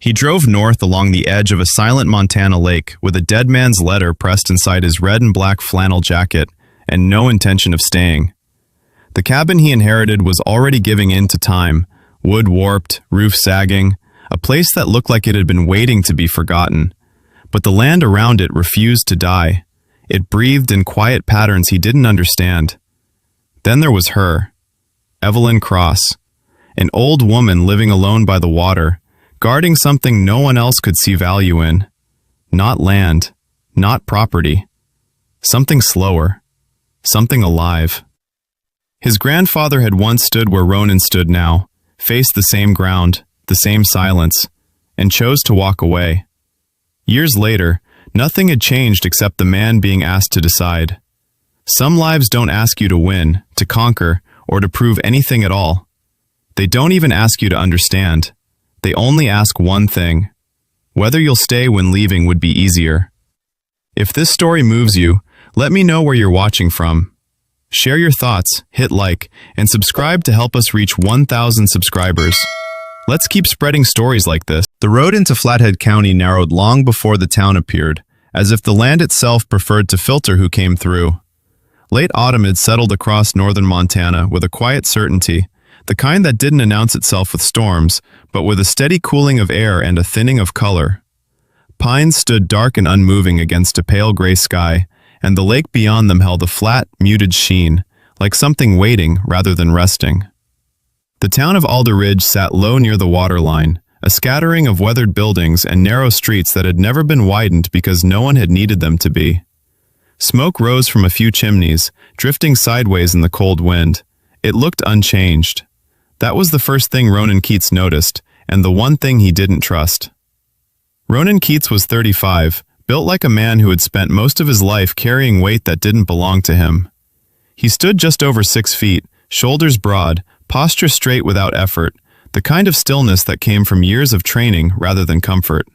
He drove north along the edge of a silent Montana lake with a dead man's letter pressed inside his red and black flannel jacket and no intention of staying. The cabin he inherited was already giving in to time, wood warped, roof sagging, a place that looked like it had been waiting to be forgotten. But the land around it refused to die. It breathed in quiet patterns he didn't understand. Then there was her, Evelyn Cross, an old woman living alone by the water, guarding something no one else could see value in. Not land, not property. Something slower, something alive. His grandfather had once stood where Ronan stood now, faced the same ground, the same silence, and chose to walk away. Years later, nothing had changed except the man being asked to decide. Some lives don't ask you to win, to conquer, or to prove anything at all. They don't even ask you to understand. They only ask one thing: whether you'll stay when leaving would be easier. If this story moves you, let me know where you're watching from. Share your thoughts, hit like, and subscribe to help us reach 1,000 subscribers. Let's keep spreading stories like this. The road into Flathead County narrowed long before the town appeared, as if the land itself preferred to filter who came through. Late autumn had settled across northern Montana with a quiet certainty, the kind that didn't announce itself with storms, but with a steady cooling of air and a thinning of color. Pines stood dark and unmoving against a pale gray sky, and the lake beyond them held a flat, muted sheen, like something waiting rather than resting. The town of Alder Ridge sat low near the waterline, a scattering of weathered buildings and narrow streets that had never been widened because no one had needed them to be. Smoke rose from a few chimneys, drifting sideways in the cold wind. It looked unchanged. That was the first thing Ronan Keats noticed, and the one thing he didn't trust. Ronan Keats was 35, built like a man who had spent most of his life carrying weight that didn't belong to him. He stood just over 6 feet, shoulders broad, posture straight without effort, the kind of stillness that came from years of training rather than comfort.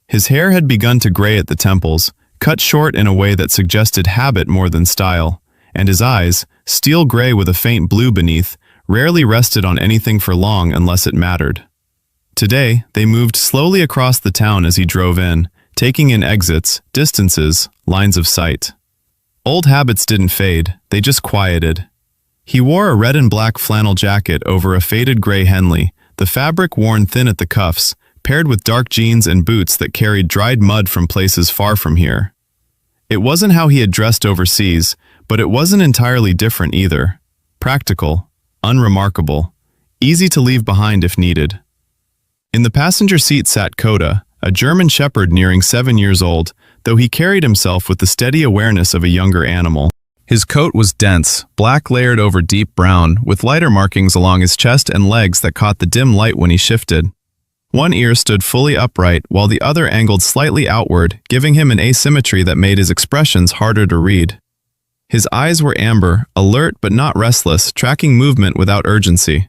His hair had begun to gray at the temples, cut short in a way that suggested habit more than style, and his eyes, steel gray with a faint blue beneath, rarely rested on anything for long unless it mattered. Today, they moved slowly across the town as he drove in, taking in exits, distances, lines of sight. Old habits didn't fade, they just quieted. He wore a red and black flannel jacket over a faded gray Henley, the fabric worn thin at the cuffs, paired with dark jeans and boots that carried dried mud from places far from here. It wasn't how he had dressed overseas, but it wasn't entirely different either. Practical, unremarkable, easy to leave behind if needed. In the passenger seat sat Coda, a German shepherd nearing 7 years old, though he carried himself with the steady awareness of a younger animal. His coat was dense, black layered over deep brown, with lighter markings along his chest and legs that caught the dim light when he shifted. One ear stood fully upright, while the other angled slightly outward, giving him an asymmetry that made his expressions harder to read. His eyes were amber, alert but not restless, tracking movement without urgency.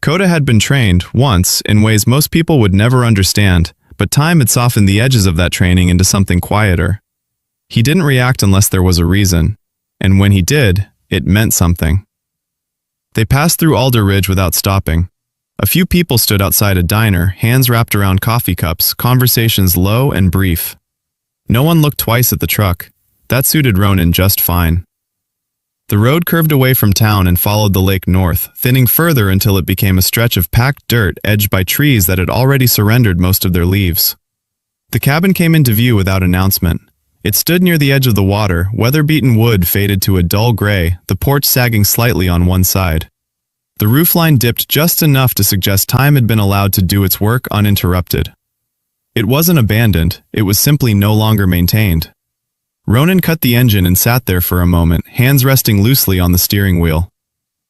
Coda had been trained, once, in ways most people would never understand, but time had softened the edges of that training into something quieter. He didn't react unless there was a reason, and when he did, it meant something. They passed through Alder Ridge without stopping. A few people stood outside a diner, hands wrapped around coffee cups, conversations low and brief. No one looked twice at the truck. That suited Ronan just fine. The road curved away from town and followed the lake north, thinning further until it became a stretch of packed dirt edged by trees that had already surrendered most of their leaves. The cabin came into view without announcement. It stood near the edge of the water, weather-beaten wood faded to a dull gray, the porch sagging slightly on one side. The roofline dipped just enough to suggest time had been allowed to do its work uninterrupted. It wasn't abandoned, it was simply no longer maintained. Ronan cut the engine and sat there for a moment, hands resting loosely on the steering wheel.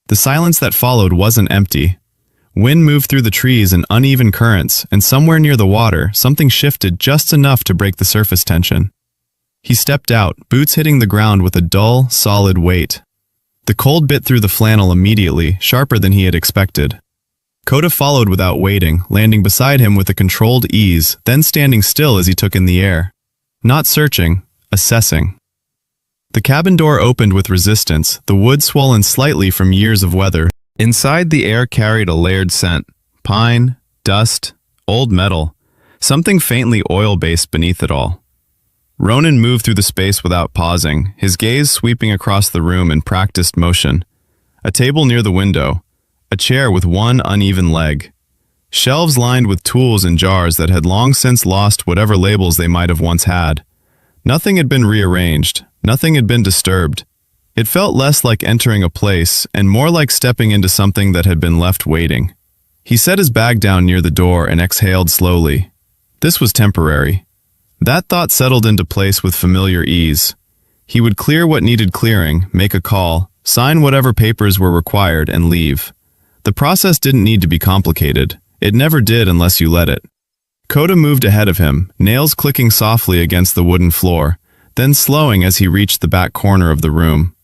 The silence that followed wasn't empty. Wind moved through the trees in uneven currents, and somewhere near the water, something shifted just enough to break the surface tension. He stepped out, boots hitting the ground with a dull, solid weight. The cold bit through the flannel immediately, sharper than he had expected. Coda followed without waiting, landing beside him with a controlled ease, then standing still as he took in the air. Not searching, assessing. The cabin door opened with resistance, the wood swollen slightly from years of weather. Inside, the air carried a layered scent: pine, dust, old metal, something faintly oil-based beneath it all. Ronan moved through the space without pausing, his gaze sweeping across the room in practiced motion. A table near the window, a chair with one uneven leg, shelves lined with tools and jars that had long since lost whatever labels they might have once had. Nothing had been rearranged, nothing had been disturbed. It felt less like entering a place and more like stepping into something that had been left waiting. He set his bag down near the door and exhaled slowly. This was temporary. That thought settled into place with familiar ease. He would clear what needed clearing, make a call, sign whatever papers were required, and leave. The process didn't need to be complicated. It never did unless you let it. Kota moved ahead of him, nails clicking softly against the wooden floor, then slowing as he reached the back corner of the room.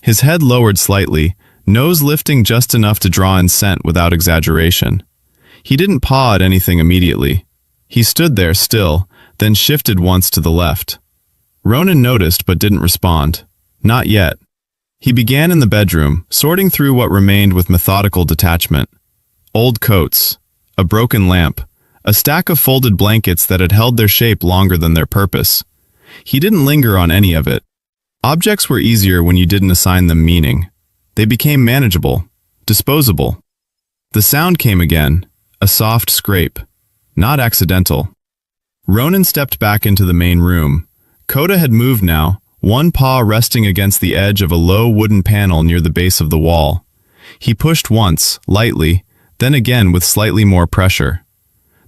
His head lowered slightly, nose lifting just enough to draw in scent without exaggeration. He didn't paw at anything immediately. He stood there still, then shifted once to the left. Ronan noticed but didn't respond. Not yet. He began in the bedroom, sorting through what remained with methodical detachment. Old coats, a broken lamp, a stack of folded blankets that had held their shape longer than their purpose. He didn't linger on any of it. Objects were easier when you didn't assign them meaning. They became manageable, disposable. The sound came again, a soft scrape, not accidental. Ronan stepped back into the main room. Kota had moved now, one paw resting against the edge of a low wooden panel near the base of the wall. He pushed once, lightly, then again with slightly more pressure.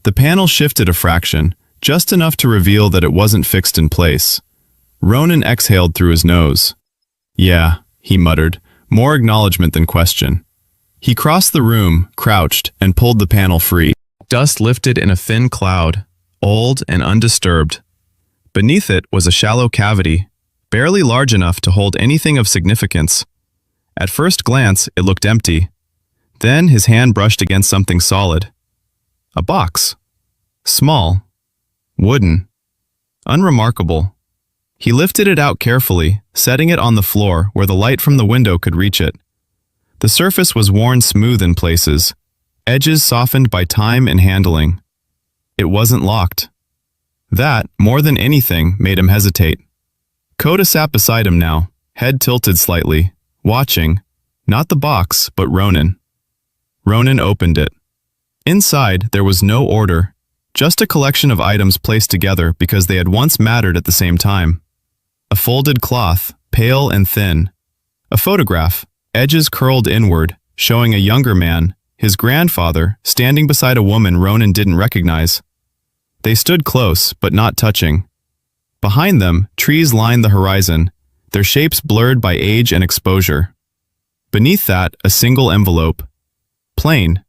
The panel shifted a fraction, just enough to reveal that it wasn't fixed in place. Ronan exhaled through his nose. "Yeah," he muttered, more acknowledgement than question. He crossed the room, crouched, and pulled the panel free. Dust lifted in a thin cloud, old and undisturbed. Beneath it was a shallow cavity, barely large enough to hold anything of significance. At first glance, it looked empty. Then his hand brushed against something solid. A box. Small. Wooden. Unremarkable. He lifted it out carefully, setting it on the floor where the light from the window could reach it. The surface was worn smooth in places, edges softened by time and handling. It wasn't locked. That, more than anything, made him hesitate. Kota sat beside him now, head tilted slightly, watching, not the box, but Ronan. Ronan opened it. Inside, there was no order, just a collection of items placed together because they had once mattered at the same time. A folded cloth, pale and thin. A photograph, edges curled inward, showing a younger man, his grandfather, standing beside a woman Ronan didn't recognize. They stood close, but not touching. Behind them, trees lined the horizon, their shapes blurred by age and exposure. Beneath that, a single envelope. Plain.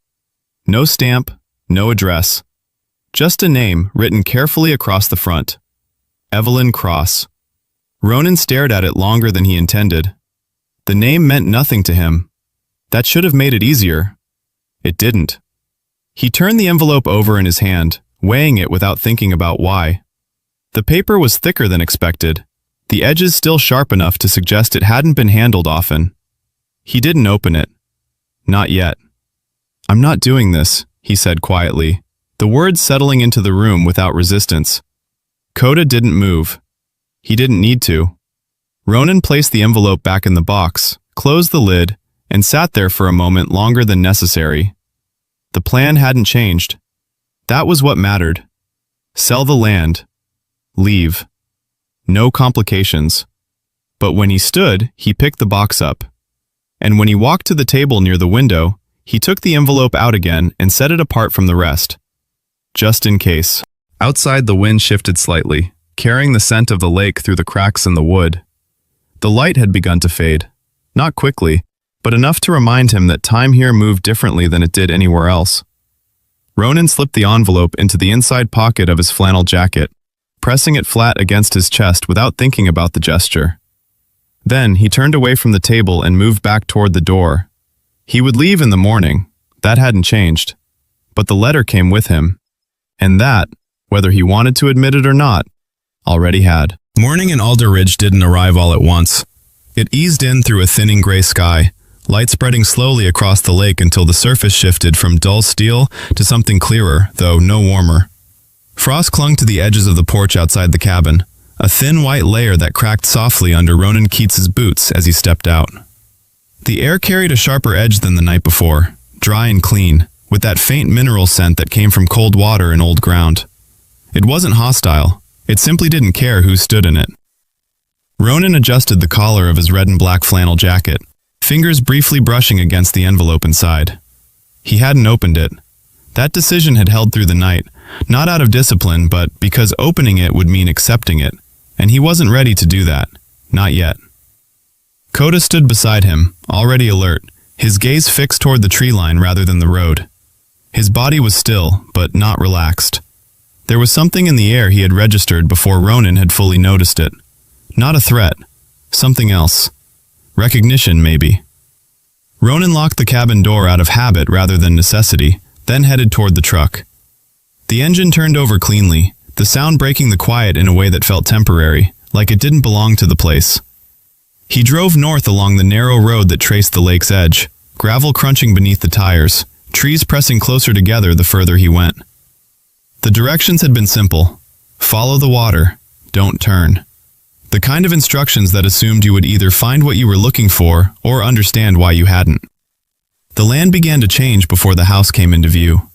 No stamp, no address. Just a name written carefully across the front. Evelyn Cross. Ronan stared at it longer than he intended. The name meant nothing to him. That should have made it easier. It didn't. He turned the envelope over in his hand, weighing it without thinking about why. The paper was thicker than expected, the edges still sharp enough to suggest it hadn't been handled often. He didn't open it. Not yet. "I'm not doing this," he said quietly, the words settling into the room without resistance. Kota didn't move. He didn't need to. Ronan placed the envelope back in the box, closed the lid, and sat there for a moment longer than necessary. The plan hadn't changed. That was what mattered. Sell the land. Leave. No complications. But when he stood, he picked the box up. And when he walked to the table near the window, he took the envelope out again and set it apart from the rest. Just in case. Outside, the wind shifted slightly, carrying the scent of the lake through the cracks in the wood. The light had begun to fade. Not quickly, but enough to remind him that time here moved differently than it did anywhere else. Ronan slipped the envelope into the inside pocket of his flannel jacket, pressing it flat against his chest without thinking about the gesture. Then he turned away from the table and moved back toward the door. He would leave in the morning. That hadn't changed. But the letter came with him. And that, whether he wanted to admit it or not, already had. Morning in Alder Ridge didn't arrive all at once. It eased in through a thinning gray sky, light spreading slowly across the lake until the surface shifted from dull steel to something clearer, though no warmer. Frost clung to the edges of the porch outside the cabin, a thin white layer that cracked softly under Ronan Keats's boots as he stepped out. The air carried a sharper edge than the night before, dry and clean, with that faint mineral scent that came from cold water and old ground. It wasn't hostile, it simply didn't care who stood in it. Ronan adjusted the collar of his red and black flannel jacket, fingers briefly brushing against the envelope inside. He hadn't opened it. That decision had held through the night, not out of discipline, but because opening it would mean accepting it, and he wasn't ready to do that. Not yet. Coda stood beside him, already alert, his gaze fixed toward the tree line rather than the road. His body was still, but not relaxed. There was something in the air he had registered before Ronan had fully noticed it. Not a threat. Something else. Recognition, maybe. Ronan locked the cabin door out of habit rather than necessity, then headed toward the truck. The engine turned over cleanly, the sound breaking the quiet in a way that felt temporary, like it didn't belong to the place. He drove north along the narrow road that traced the lake's edge, gravel crunching beneath the tires, trees pressing closer together the further he went. The directions had been simple. Follow the water. Don't turn. The kind of instructions that assumed you would either find what you were looking for or understand why you hadn't. The land began to change before the house came into view.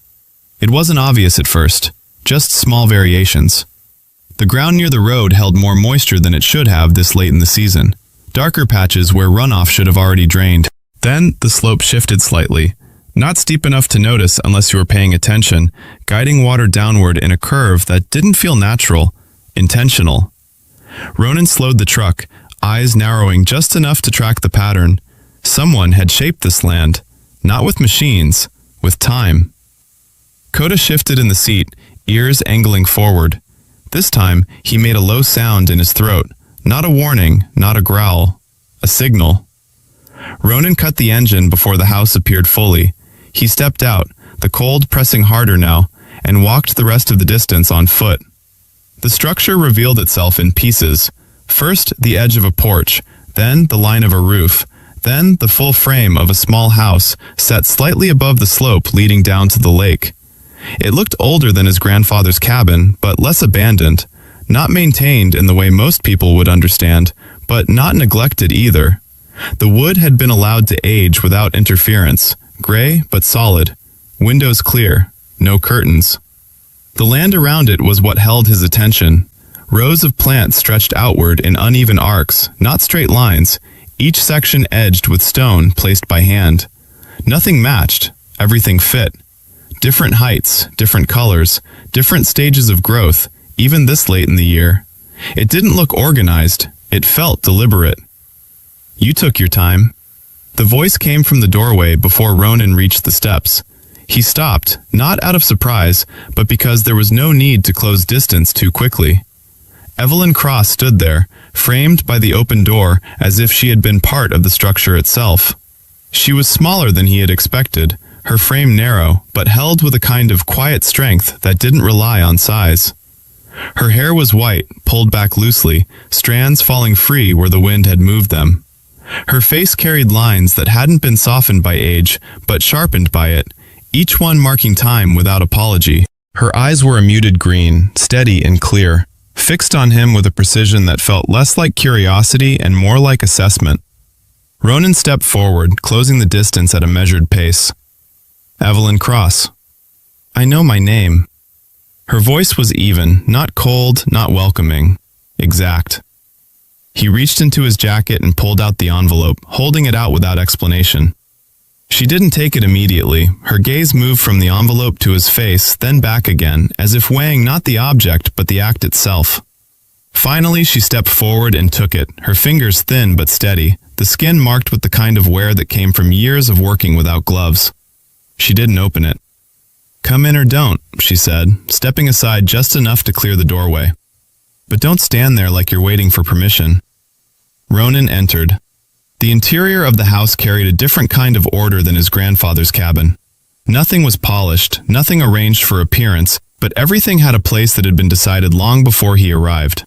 It wasn't obvious at first, just small variations. The ground near the road held more moisture than it should have this late in the season, darker patches where runoff should have already drained. Then the slope shifted slightly, not steep enough to notice unless you were paying attention, guiding water downward in a curve that didn't feel natural, intentional. Ronan slowed the truck, eyes narrowing just enough to track the pattern. Someone had shaped this land, not with machines, with time. Coda shifted in the seat, ears angling forward. This time, he made a low sound in his throat, not a warning, not a growl, a signal. Ronan cut the engine before the house appeared fully. He stepped out, the cold pressing harder now, and walked the rest of the distance on foot. The structure revealed itself in pieces. First, the edge of a porch, then the line of a roof, then the full frame of a small house set slightly above the slope leading down to the lake. It looked older than his grandfather's cabin, but less abandoned, not maintained in the way most people would understand, but not neglected either. The wood had been allowed to age without interference, gray but solid, windows clear, no curtains. The land around it was what held his attention. Rows of plants stretched outward in uneven arcs, not straight lines, each section edged with stone placed by hand. Nothing matched, everything fit. Different heights, different colors, different stages of growth, even this late in the year. It didn't look organized, it felt deliberate. You took your time. The voice came from the doorway before Ronan reached the steps. He stopped, not out of surprise, but because there was no need to close distance too quickly. Evelyn Cross stood there, framed by the open door as if she had been part of the structure itself. She was smaller than he had expected, her frame narrow, but held with a kind of quiet strength that didn't rely on size. Her hair was white, pulled back loosely, strands falling free where the wind had moved them. Her face carried lines that hadn't been softened by age, but sharpened by it, each one marking time without apology. Her eyes were a muted green, steady and clear, fixed on him with a precision that felt less like curiosity and more like assessment. Ronan stepped forward, closing the distance at a measured pace. Evelyn Cross. I know my name. Her voice was even, not cold, not welcoming. Exact. He reached into his jacket and pulled out the envelope, holding it out without explanation. She didn't take it immediately. Her gaze moved from the envelope to his face, then back again, as if weighing not the object, but the act itself. Finally, she stepped forward and took it, her fingers thin but steady, the skin marked with the kind of wear that came from years of working without gloves. She didn't open it. Come in or don't, she said, stepping aside just enough to clear the doorway. But don't stand there like you're waiting for permission. Ronan entered. The interior of the house carried a different kind of order than his grandfather's cabin. Nothing was polished, nothing arranged for appearance, but everything had a place that had been decided long before he arrived.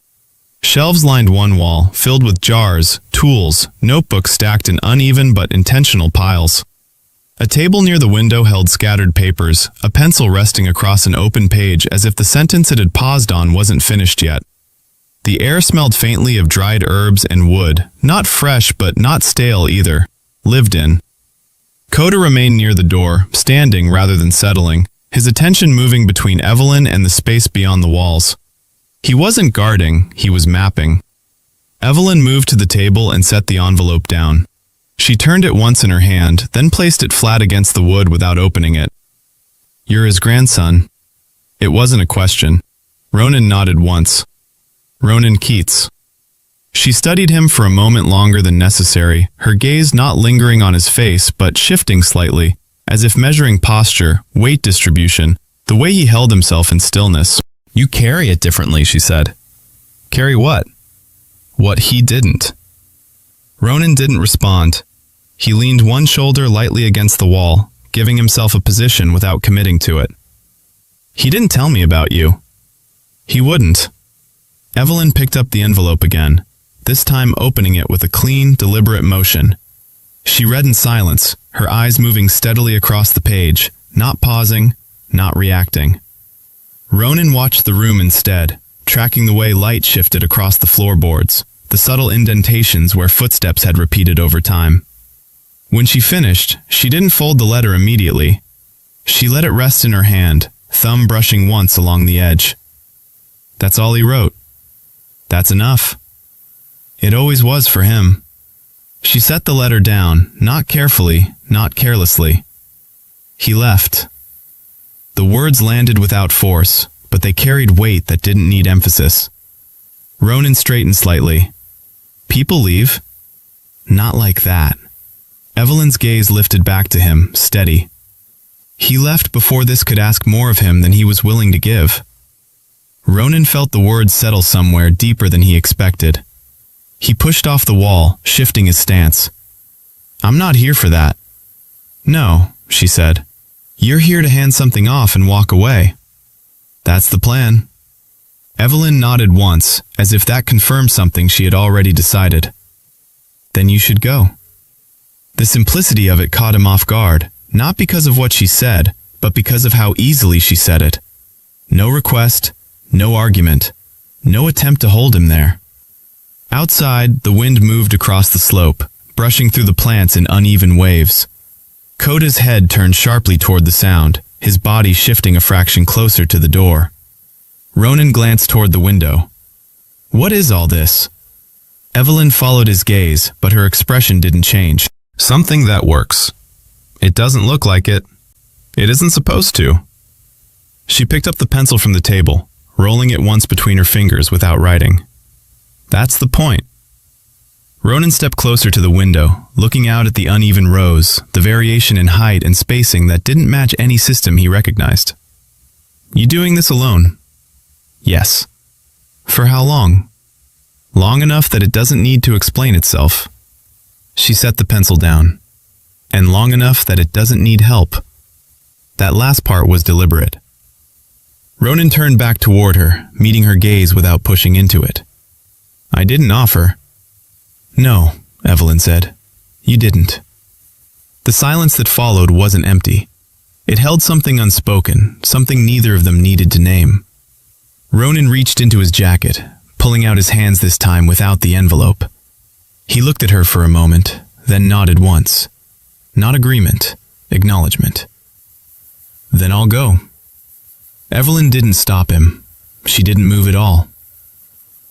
Shelves lined one wall, filled with jars, tools, notebooks stacked in uneven but intentional piles. A table near the window held scattered papers, a pencil resting across an open page as if the sentence it had paused on wasn't finished yet. The air smelled faintly of dried herbs and wood, not fresh but not stale either, lived in. Coda remained near the door, standing rather than settling, his attention moving between Evelyn and the space beyond the walls. He wasn't guarding, he was mapping. Evelyn moved to the table and set the envelope down. She turned it once in her hand, then placed it flat against the wood without opening it. "You're his grandson." It wasn't a question. Ronan nodded once. Ronan Keats. She studied him for a moment longer than necessary, her gaze not lingering on his face but shifting slightly, as if measuring posture, weight distribution, the way he held himself in stillness. "You carry it differently," she said. "Carry what?" "What he didn't." Ronan didn't respond. He leaned one shoulder lightly against the wall, giving himself a position without committing to it. "He didn't tell me about you." "He wouldn't." Evelyn picked up the envelope again, this time opening it with a clean, deliberate motion. She read in silence, her eyes moving steadily across the page, not pausing, not reacting. Ronan watched the room instead, tracking the way light shifted across the floorboards, the subtle indentations where footsteps had repeated over time. When she finished, she didn't fold the letter immediately. She let it rest in her hand, thumb brushing once along the edge. That's all he wrote. That's enough. It always was for him. She set the letter down, not carefully, not carelessly. He left. The words landed without force, but they carried weight that didn't need emphasis. Ronan straightened slightly. People leave? Not like that. Evelyn's gaze lifted back to him, steady. He left before this could ask more of him than he was willing to give. Ronan felt the words settle somewhere deeper than he expected. He pushed off the wall, shifting his stance. "I'm not here for that." "No," she said. "You're here to hand something off and walk away." "That's the plan." Evelyn nodded once, as if that confirmed something she had already decided. "Then you should go." The simplicity of it caught him off guard, not because of what she said, but because of how easily she said it. No request, no argument, no attempt to hold him there. Outside, the wind moved across the slope, brushing through the plants in uneven waves. Coda's head turned sharply toward the sound, his body shifting a fraction closer to the door. Ronan glanced toward the window. "What is all this?" Evelyn followed his gaze, but her expression didn't change. "Something that works. It doesn't look like it. It isn't supposed to." She picked up the pencil from the table, rolling it once between her fingers without writing. "That's the point." Ronan stepped closer to the window, looking out at the uneven rows, the variation in height and spacing that didn't match any system he recognized. "You doing this alone?" "Yes." "For how long?" "Long enough that it doesn't need to explain itself." She set the pencil down. "And long enough that it doesn't need help." That last part was deliberate. Ronan turned back toward her, meeting her gaze without pushing into it. "I didn't offer." "No," Evelyn said. "You didn't." The silence that followed wasn't empty. It held something unspoken, something neither of them needed to name. Ronan reached into his jacket, pulling out his hands this time without the envelope. He looked at her for a moment, then nodded once. Not agreement, acknowledgement. "Then I'll go." Evelyn didn't stop him. She didn't move at all.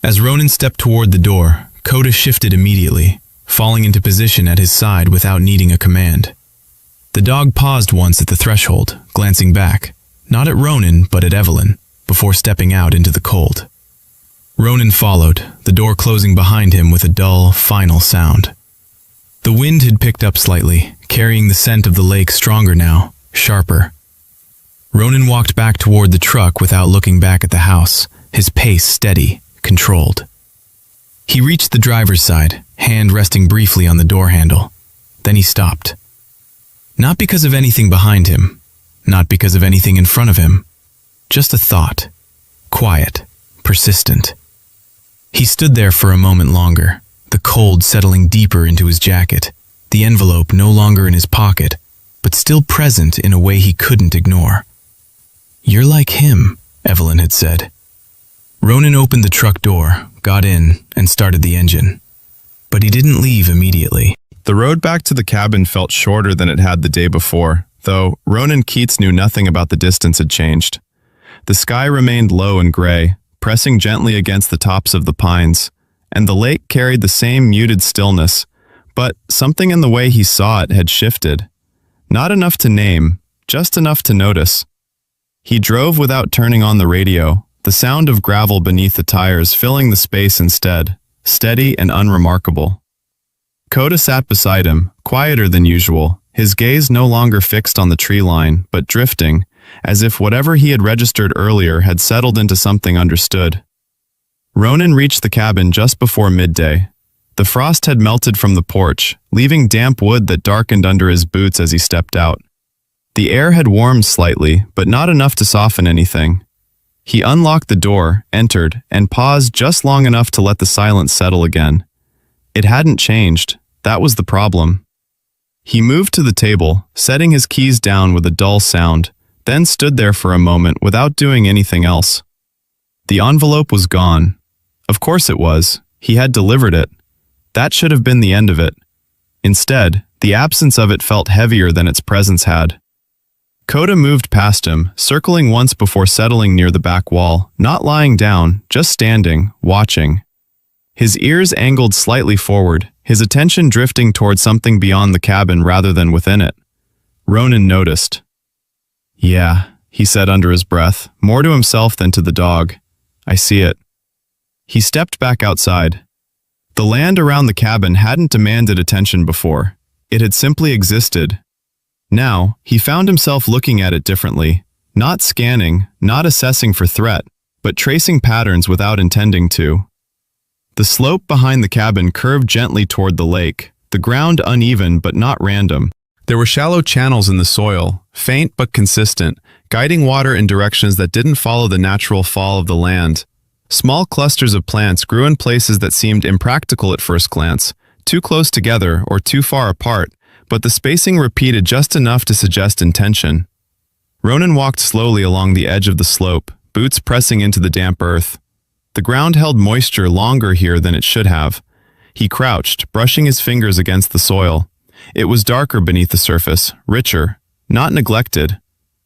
As Ronan stepped toward the door, Coda shifted immediately, falling into position at his side without needing a command. The dog paused once at the threshold, glancing back, not at Ronan but at Evelyn, before stepping out into the cold. Ronan followed, the door closing behind him with a dull, final sound. The wind had picked up slightly, carrying the scent of the lake stronger now, sharper. Ronan walked back toward the truck without looking back at the house, his pace steady, controlled. He reached the driver's side, hand resting briefly on the door handle. Then he stopped. Not because of anything behind him, not because of anything in front of him. Just a thought, quiet, persistent. He stood there for a moment longer, the cold settling deeper into his jacket, the envelope no longer in his pocket, but still present in a way he couldn't ignore. "You're like him," Evelyn had said. Ronan opened the truck door, got in, and started the engine. But he didn't leave immediately. The road back to the cabin felt shorter than it had the day before, though Ronan Keats knew nothing about the distance had changed. The sky remained low and gray, pressing gently against the tops of the pines, and the lake carried the same muted stillness, but something in the way he saw it had shifted. Not enough to name, just enough to notice. He drove without turning on the radio, the sound of gravel beneath the tires filling the space instead, steady and unremarkable. Coda sat beside him, quieter than usual, his gaze no longer fixed on the tree line, but drifting, as if whatever he had registered earlier had settled into something understood. Ronan reached the cabin just before midday. The frost had melted from the porch, leaving damp wood that darkened under his boots as he stepped out. The air had warmed slightly, but not enough to soften anything. He unlocked the door, entered, and paused just long enough to let the silence settle again. It hadn't changed. That was the problem. He moved to the table, setting his keys down with a dull sound, then stood there for a moment without doing anything else. The envelope was gone. Of course it was. He had delivered it. That should have been the end of it. Instead, the absence of it felt heavier than its presence had. Coda moved past him, circling once before settling near the back wall, not lying down, just standing, watching. His ears angled slightly forward, his attention drifting toward something beyond the cabin rather than within it. Ronan noticed. "Yeah," he said under his breath, more to himself than to the dog. "I see it." He stepped back outside. The land around the cabin hadn't demanded attention before. It had simply existed. Now, he found himself looking at it differently, not scanning, not assessing for threat, but tracing patterns without intending to. The slope behind the cabin curved gently toward the lake, the ground uneven but not random. There were shallow channels in the soil, faint but consistent, guiding water in directions that didn't follow the natural fall of the land. Small clusters of plants grew in places that seemed impractical at first glance, too close together or too far apart, but the spacing repeated just enough to suggest intention. Ronan walked slowly along the edge of the slope, boots pressing into the damp earth. The ground held moisture longer here than it should have. He crouched, brushing his fingers against the soil. It was darker beneath the surface, richer, not neglected,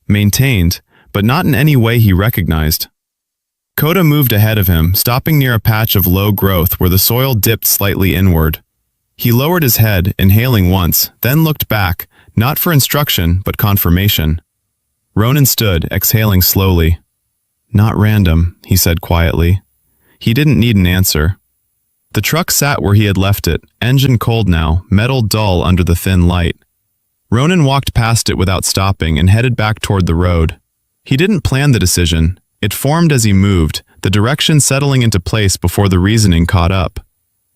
maintained, but not in any way he recognized. Coda moved ahead of him, stopping near a patch of low growth where the soil dipped slightly inward. He lowered his head, inhaling once, then looked back, not for instruction, but confirmation. Ronan stood, exhaling slowly. "Not random," he said quietly. He didn't need an answer. The truck sat where he had left it, engine cold now, metal dull under the thin light. Ronan walked past it without stopping and headed back toward the road. He didn't plan the decision. It formed as he moved, the direction settling into place before the reasoning caught up.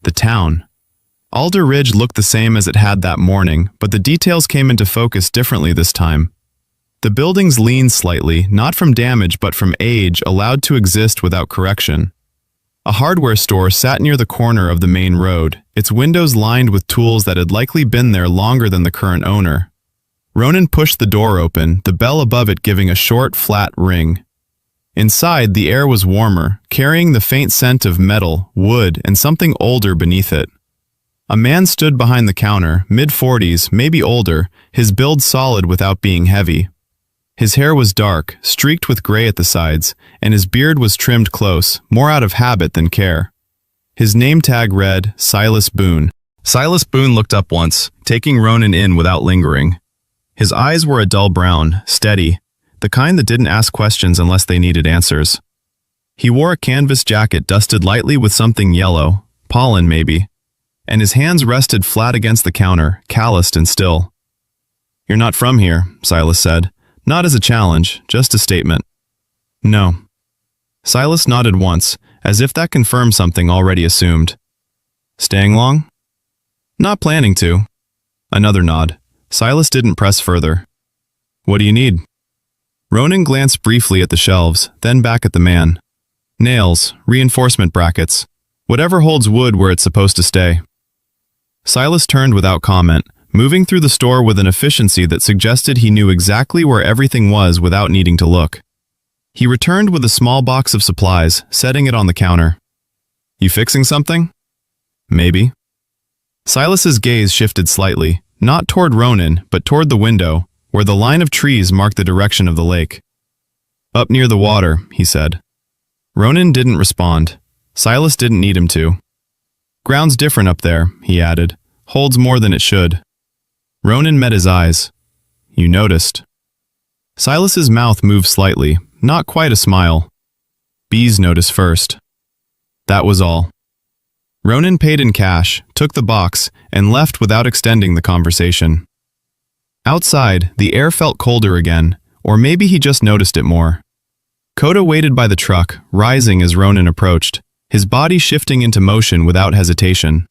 The town. Alder Ridge looked the same as it had that morning, but the details came into focus differently this time. The buildings leaned slightly, not from damage but from age allowed to exist without correction. A hardware store sat near the corner of the main road, its windows lined with tools that had likely been there longer than the current owner. Ronan pushed the door open, the bell above it giving a short, flat ring. Inside, the air was warmer, carrying the faint scent of metal, wood, and something older beneath it. A man stood behind the counter, mid-40s, maybe older, his build solid without being heavy. His hair was dark, streaked with gray at the sides, and his beard was trimmed close, more out of habit than care. His name tag read, Silas Boone. Silas Boone looked up once, taking Ronan in without lingering. His eyes were a dull brown, steady, the kind that didn't ask questions unless they needed answers. He wore a canvas jacket dusted lightly with something yellow, pollen maybe, and his hands rested flat against the counter, calloused and still. "You're not from here," Silas said, not as a challenge, just a statement. "No." Silas nodded once, as if that confirmed something already assumed. "Staying long?" "Not planning to." Another nod. Silas didn't press further. "What do you need?" Ronan glanced briefly at the shelves, then back at the man. "Nails, reinforcement brackets. Whatever holds wood where it's supposed to stay. Silas turned without comment, moving through the store with an efficiency that suggested he knew exactly where everything was without needing to look. He returned with a small box of supplies, setting it on the counter. You fixing something? Maybe. Silas's gaze shifted slightly, not toward Ronan, but toward the window, where the line of trees marked the direction of the lake. Up near the water, he said. Ronan didn't respond. Silas didn't need him to. Ground's different up there, he added. Holds more than it should. Ronan met his eyes. You noticed. Silas's mouth moved slightly, not quite a smile. Bees noticed first. That was all. Ronan paid in cash, took the box, and left without extending the conversation. Outside, the air felt colder again, or maybe he just noticed it more. Koda waited by the truck, rising as Ronan approached, his body shifting into motion without hesitation.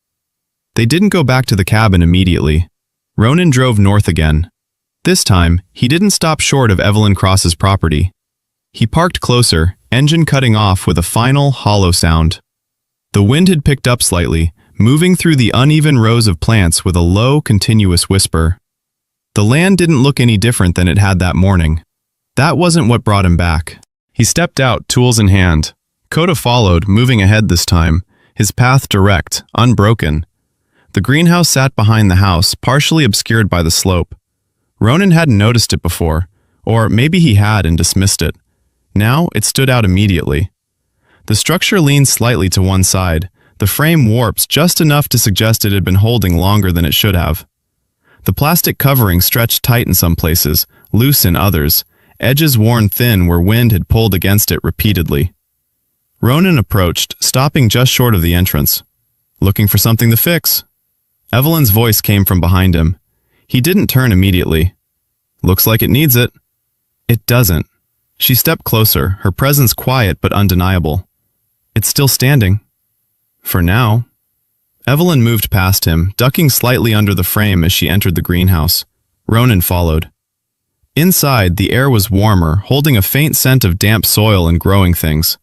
They didn't go back to the cabin immediately. Ronan drove north again. This time, he didn't stop short of Evelyn Cross's property. He parked closer, engine cutting off with a final, hollow sound. The wind had picked up slightly, moving through the uneven rows of plants with a low, continuous whisper. The land didn't look any different than it had that morning. That wasn't what brought him back. He stepped out, tools in hand. Koda followed, moving ahead this time, his path direct, unbroken. The greenhouse sat behind the house, partially obscured by the slope. Ronan hadn't noticed it before, or maybe he had and dismissed it. Now it stood out immediately. The structure leaned slightly to one side, the frame warped just enough to suggest it had been holding longer than it should have. The plastic covering stretched tight in some places, loose in others, edges worn thin where wind had pulled against it repeatedly. Ronan approached, stopping just short of the entrance. Looking for something to fix? Evelyn's voice came from behind him. He didn't turn immediately. Looks like it needs it. It doesn't. She stepped closer, her presence quiet but undeniable. It's still standing. For now. Evelyn moved past him, ducking slightly under the frame as she entered the greenhouse. Ronan followed. Inside, the air was warmer, holding a faint scent of damp soil and growing things.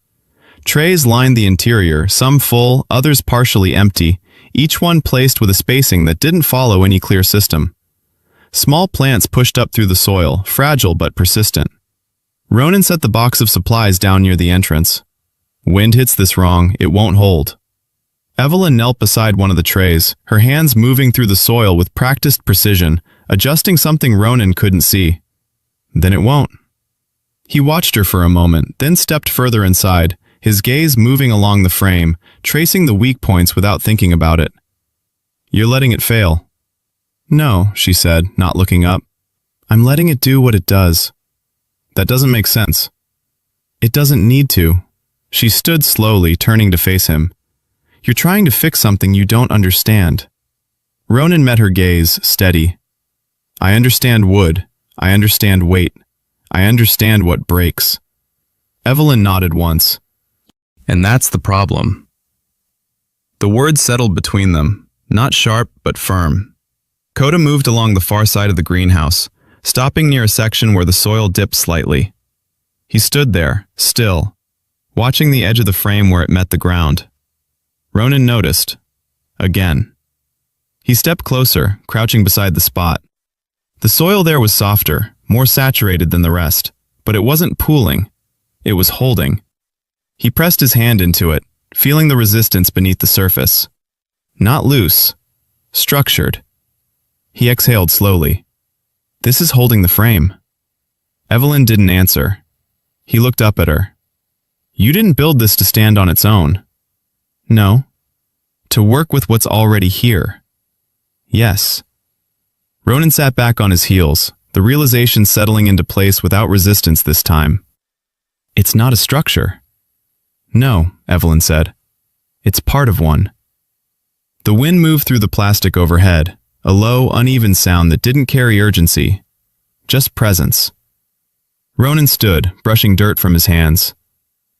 Trays lined the interior, some full, others partially empty, each one placed with a spacing that didn't follow any clear system. Small plants pushed up through the soil, fragile but persistent. Ronan set the box of supplies down near the entrance. Wind hits this wrong, it won't hold. Evelyn knelt beside one of the trays, her hands moving through the soil with practiced precision, adjusting something Ronan couldn't see. Then it won't. He watched her for a moment, then stepped further inside, his gaze moving along the frame, tracing the weak points without thinking about it. You're letting it fail. No, she said, not looking up. I'm letting it do what it does. That doesn't make sense. It doesn't need to. She stood slowly, turning to face him. You're trying to fix something you don't understand. Ronan met her gaze, steady. I understand wood. I understand weight. I understand what breaks. Evelyn nodded once. And that's the problem. The words settled between them, not sharp but firm. Koda moved along the far side of the greenhouse, stopping near a section where the soil dipped slightly. He stood there, still, watching the edge of the frame where it met the ground. Ronan noticed. Again. He stepped closer, crouching beside the spot. The soil there was softer, more saturated than the rest, but it wasn't pooling. It was holding. He pressed his hand into it, feeling the resistance beneath the surface. Not loose. Structured. He exhaled slowly. This is holding the frame. Evelyn didn't answer. He looked up at her. You didn't build this to stand on its own. No. To work with what's already here. Yes. Ronan sat back on his heels, the realization settling into place without resistance this time. It's not a structure. No, Evelyn said. It's part of one. The wind moved through the plastic overhead, a low, uneven sound that didn't carry urgency, just presence. Ronan stood, brushing dirt from his hands.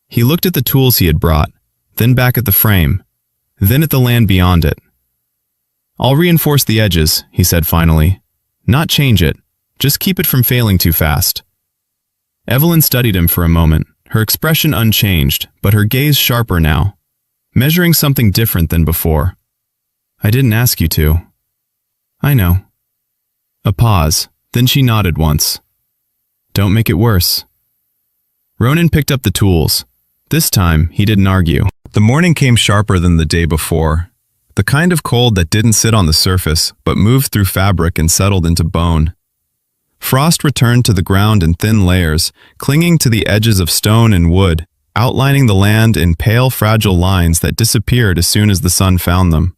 He looked at the tools he had brought, then back at the frame, then at the land beyond it. I'll reinforce the edges, he said finally. Not change it, just keep it from failing too fast. Evelyn studied him for a moment, her expression unchanged, but her gaze sharper now. measuring something different than before. I didn't ask you to. I know. A pause, then she nodded once. Don't make it worse. Ronan picked up the tools. This time, he didn't argue. The morning came sharper than the day before. The kind of cold that didn't sit on the surface, but moved through fabric and settled into bone. Frost returned to the ground in thin layers, clinging to the edges of stone and wood, outlining the land in pale, fragile lines that disappeared as soon as the sun found them.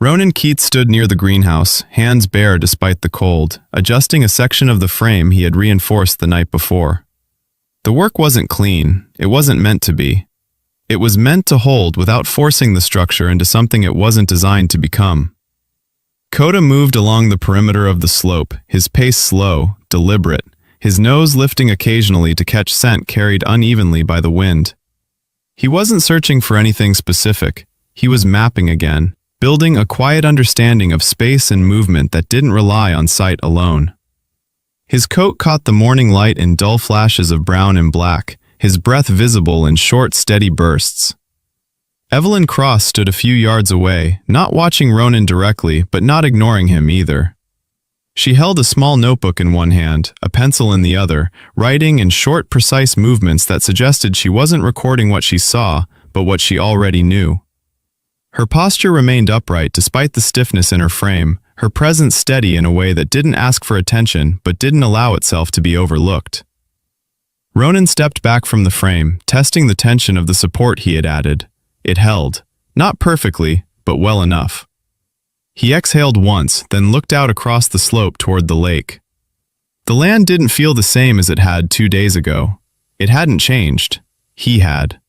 Ronan Keats stood near the greenhouse, hands bare despite the cold, adjusting a section of the frame he had reinforced the night before. The work wasn't clean. It wasn't meant to be. It was meant to hold without forcing the structure into something it wasn't designed to become. Coda moved along the perimeter of the slope, his pace slow, deliberate, his nose lifting occasionally to catch scent carried unevenly by the wind. He wasn't searching for anything specific. He was mapping again, building a quiet understanding of space and movement that didn't rely on sight alone. His coat caught the morning light in dull flashes of brown and black, his breath visible in short, steady bursts. Evelyn Cross stood a few yards away, not watching Ronan directly, but not ignoring him either. She held a small notebook in one hand, a pencil in the other, writing in short, precise movements that suggested she wasn't recording what she saw, but what she already knew. Her posture remained upright despite the stiffness in her frame, her presence steady in a way that didn't ask for attention but didn't allow itself to be overlooked. Ronan stepped back from the frame, testing the tension of the support he had added. It held, not perfectly, but well enough. He exhaled once, then looked out across the slope toward the lake. The land didn't feel the same as it had 2 days ago. It hadn't changed. He had.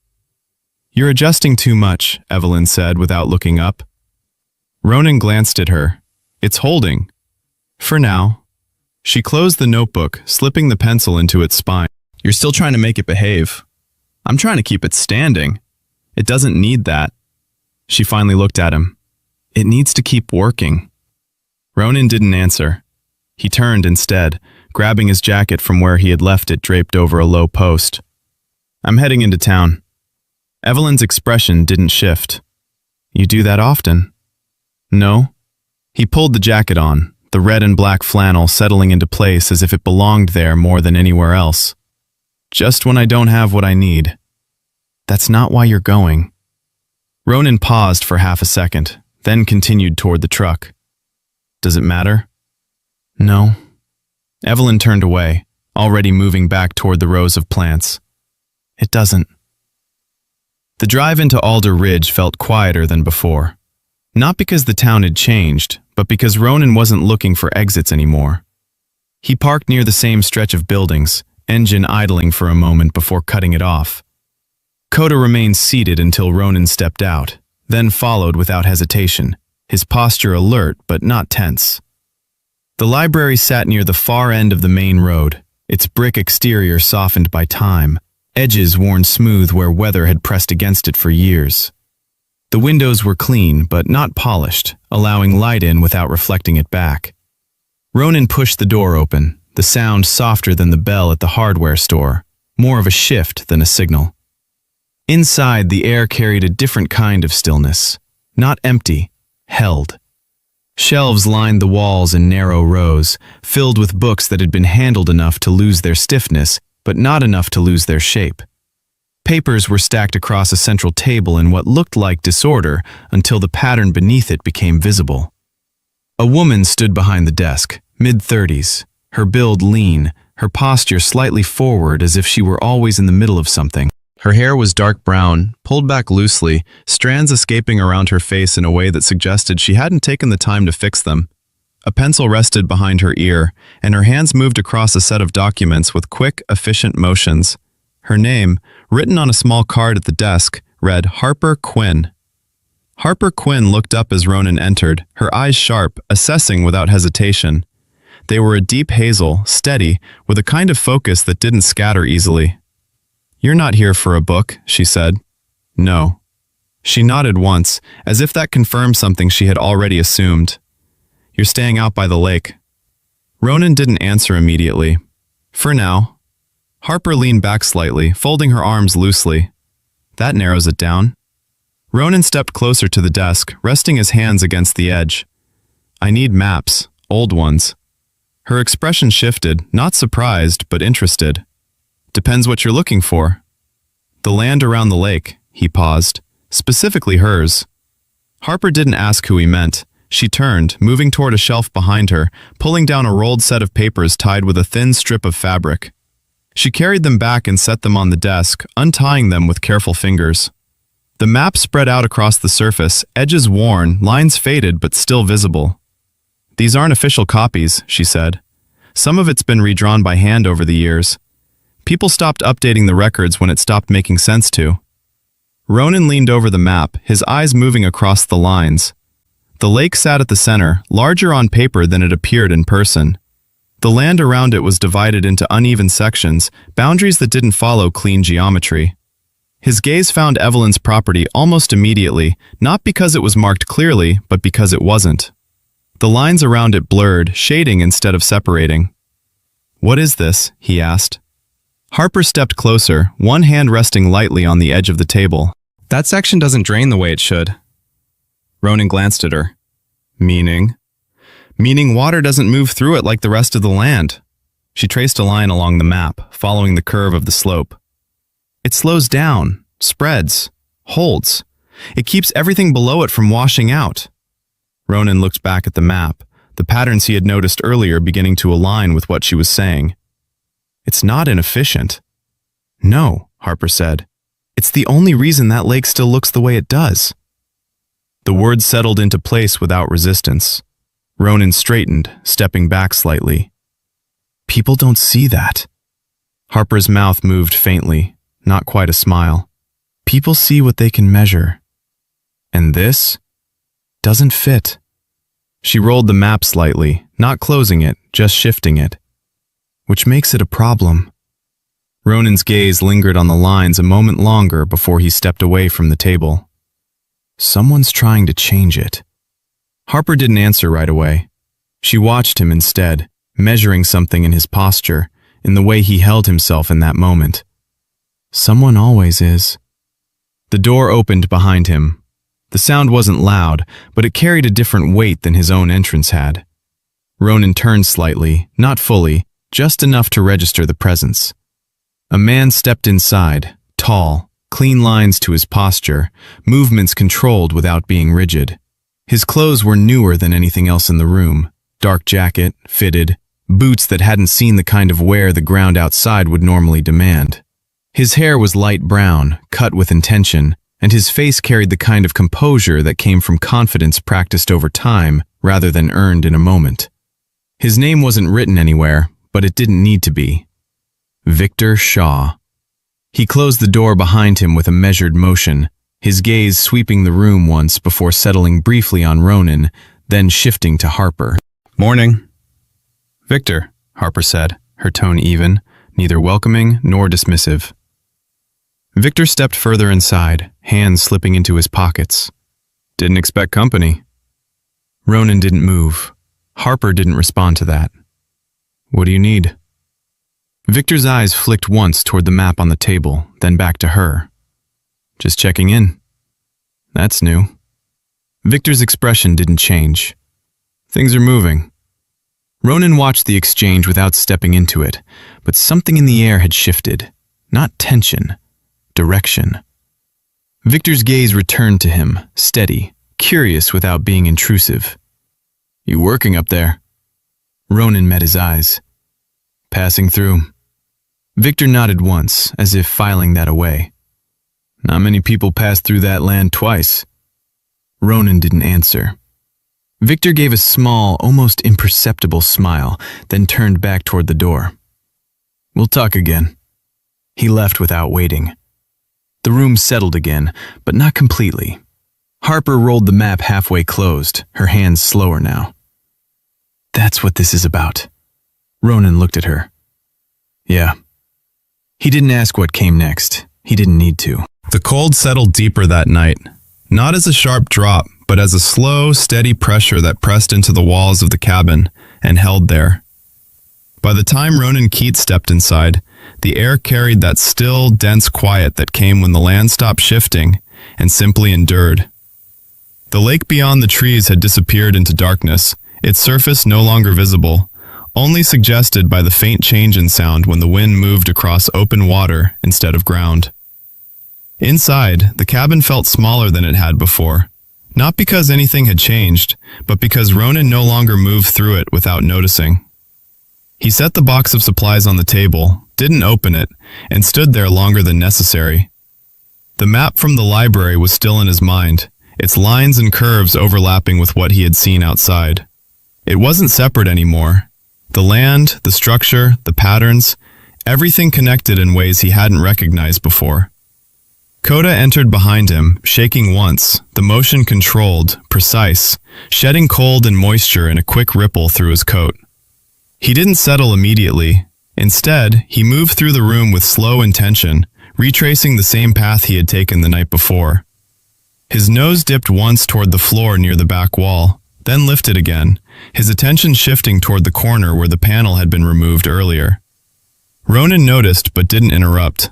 "You're adjusting too much," Evelyn said without looking up. Ronan glanced at her. "It's holding. For now." She closed the notebook, slipping the pencil into its spine. "You're still trying to make it behave. I'm trying to keep it standing. It doesn't need that." She finally looked at him. "It needs to keep working." Ronan didn't answer. He turned instead, grabbing his jacket from where he had left it draped over a low post. "I'm heading into town." Evelyn's expression didn't shift. "You do that often?" "No." He pulled the jacket on, the red and black flannel settling into place as if it belonged there more than anywhere else. "Just when I don't have what I need." "That's not why you're going." Ronan paused for half a second, then continued toward the truck. "Does it matter?" "No." Evelyn turned away, already moving back toward the rows of plants. "It doesn't." The drive into Alder Ridge felt quieter than before. Not because the town had changed, but because Ronan wasn't looking for exits anymore. He parked near the same stretch of buildings, engine idling for a moment before cutting it off. Coda remained seated until Ronan stepped out, then followed without hesitation, his posture alert but not tense. The library sat near the far end of the main road, its brick exterior softened by time, edges worn smooth where weather had pressed against it for years. The windows were clean but not polished, allowing light in without reflecting it back. Ronan pushed the door open, the sound softer than the bell at the hardware store, more of a shift than a signal. Inside, the air carried a different kind of stillness, not empty, held. Shelves lined the walls in narrow rows, filled with books that had been handled enough to lose their stiffness, but not enough to lose their shape. Papers were stacked across a central table in what looked like disorder until the pattern beneath it became visible. A woman stood behind the desk, mid-30s, her build lean, her posture slightly forward as if she were always in the middle of something. Her hair was dark brown, pulled back loosely, strands escaping around her face in a way that suggested she hadn't taken the time to fix them. A pencil rested behind her ear, and her hands moved across a set of documents with quick, efficient motions. Her name, written on a small card at the desk, read Harper Quinn. Harper Quinn looked up as Ronan entered, her eyes sharp, assessing without hesitation. They were a deep hazel, steady, with a kind of focus that didn't scatter easily. "You're not here for a book," she said. "No." She nodded once, as if that confirmed something she had already assumed. "You're staying out by the lake." Ronan didn't answer immediately. "For now." Harper leaned back slightly, folding her arms loosely. "That narrows it down." Ronan stepped closer to the desk, resting his hands against the edge. I need maps, old ones. Her expression shifted, not surprised, but interested. Depends what you're looking for. The land around the lake, he paused, specifically hers. Harper didn't ask who he meant. She turned, moving toward a shelf behind her, pulling down a rolled set of papers tied with a thin strip of fabric. She carried them back and set them on the desk, untying them with careful fingers. The map spread out across the surface, edges worn, lines faded but still visible. These aren't official copies, she said. Some of it's been redrawn by hand over the years. People stopped updating the records when it stopped making sense to. Ronan leaned over the map, his eyes moving across the lines. The lake sat at the center, larger on paper than it appeared in person. The land around it was divided into uneven sections, boundaries that didn't follow clean geometry. His gaze found Evelyn's property almost immediately, not because it was marked clearly, but because it wasn't. The lines around it blurred, shading instead of separating. "What is this?" he asked. Harper stepped closer, one hand resting lightly on the edge of the table. "That section doesn't drain the way it should." Ronan glanced at her. Meaning? Meaning water doesn't move through it like the rest of the land. She traced a line along the map, following the curve of the slope. It slows down, spreads, holds. It keeps everything below it from washing out. Ronan looked back at the map, the patterns he had noticed earlier beginning to align with what she was saying. "It's not inefficient." "No," Harper said. "It's the only reason that lake still looks the way it does." The words settled into place without resistance. Ronan straightened, stepping back slightly. "People don't see that." Harper's mouth moved faintly, not quite a smile. "People see what they can measure. And this doesn't fit." She rolled the map slightly, not closing it, just shifting it. "Which makes it a problem." Ronan's gaze lingered on the lines a moment longer before he stepped away from the table. "Someone's trying to change it." Harper didn't answer right away. She watched him instead, measuring something in his posture, in the way he held himself in that moment. Someone always is. The door opened behind him. The sound wasn't loud, but it carried a different weight than his own entrance had. Ronan turned slightly, not fully, just enough to register the presence. A man stepped inside, tall, clean lines to his posture, movements controlled without being rigid. His clothes were newer than anything else in the room. Dark jacket, fitted, boots that hadn't seen the kind of wear the ground outside would normally demand. His hair was light brown, cut with intention, and his face carried the kind of composure that came from confidence practiced over time rather than earned in a moment. His name wasn't written anywhere, but it didn't need to be. Victor Shaw. He closed the door behind him with a measured motion, his gaze sweeping the room once before settling briefly on Ronan, then shifting to Harper. "Morning." "Victor," Harper said, her tone even, neither welcoming nor dismissive. Victor stepped further inside, hands slipping into his pockets. "Didn't expect company." Ronan didn't move. Harper didn't respond to that. "What do you need?" Victor's eyes flicked once toward the map on the table, then back to her. "Just checking in." "That's new." Victor's expression didn't change. "Things are moving." Ronan watched the exchange without stepping into it, but something in the air had shifted. Not tension, direction. Victor's gaze returned to him, steady, curious without being intrusive. "You working up there?" Ronan met his eyes. "Passing through." Victor nodded once, as if filing that away. "Not many people pass through that land twice." Ronan didn't answer. Victor gave a small, almost imperceptible smile, then turned back toward the door. "We'll talk again." He left without waiting. The room settled again, but not completely. Harper rolled the map halfway closed, her hands slower now. "That's what this is about." Ronan looked at her. "Yeah." He didn't ask what came next. He didn't need to. The cold settled deeper that night, not as a sharp drop, but as a slow, steady pressure that pressed into the walls of the cabin and held there. By the time Ronan Keats stepped inside, the air carried that still, dense quiet that came when the land stopped shifting, and simply endured. The lake beyond the trees had disappeared into darkness, its surface no longer visible, only suggested by the faint change in sound when the wind moved across open water instead of ground. Inside, the cabin felt smaller than it had before, not because anything had changed, but because Ronan no longer moved through it without noticing. He set the box of supplies on the table, didn't open it, and stood there longer than necessary. The map from the library was still in his mind, its lines and curves overlapping with what he had seen outside. It wasn't separate anymore. The land, the structure, the patterns, everything connected in ways he hadn't recognized before. Coda entered behind him, shaking once, the motion controlled, precise, shedding cold and moisture in a quick ripple through his coat. He didn't settle immediately. Instead, he moved through the room with slow intention, retracing the same path he had taken the night before. His nose dipped once toward the floor near the back wall, then lifted again, his attention shifting toward the corner where the panel had been removed earlier. Ronan noticed but didn't interrupt.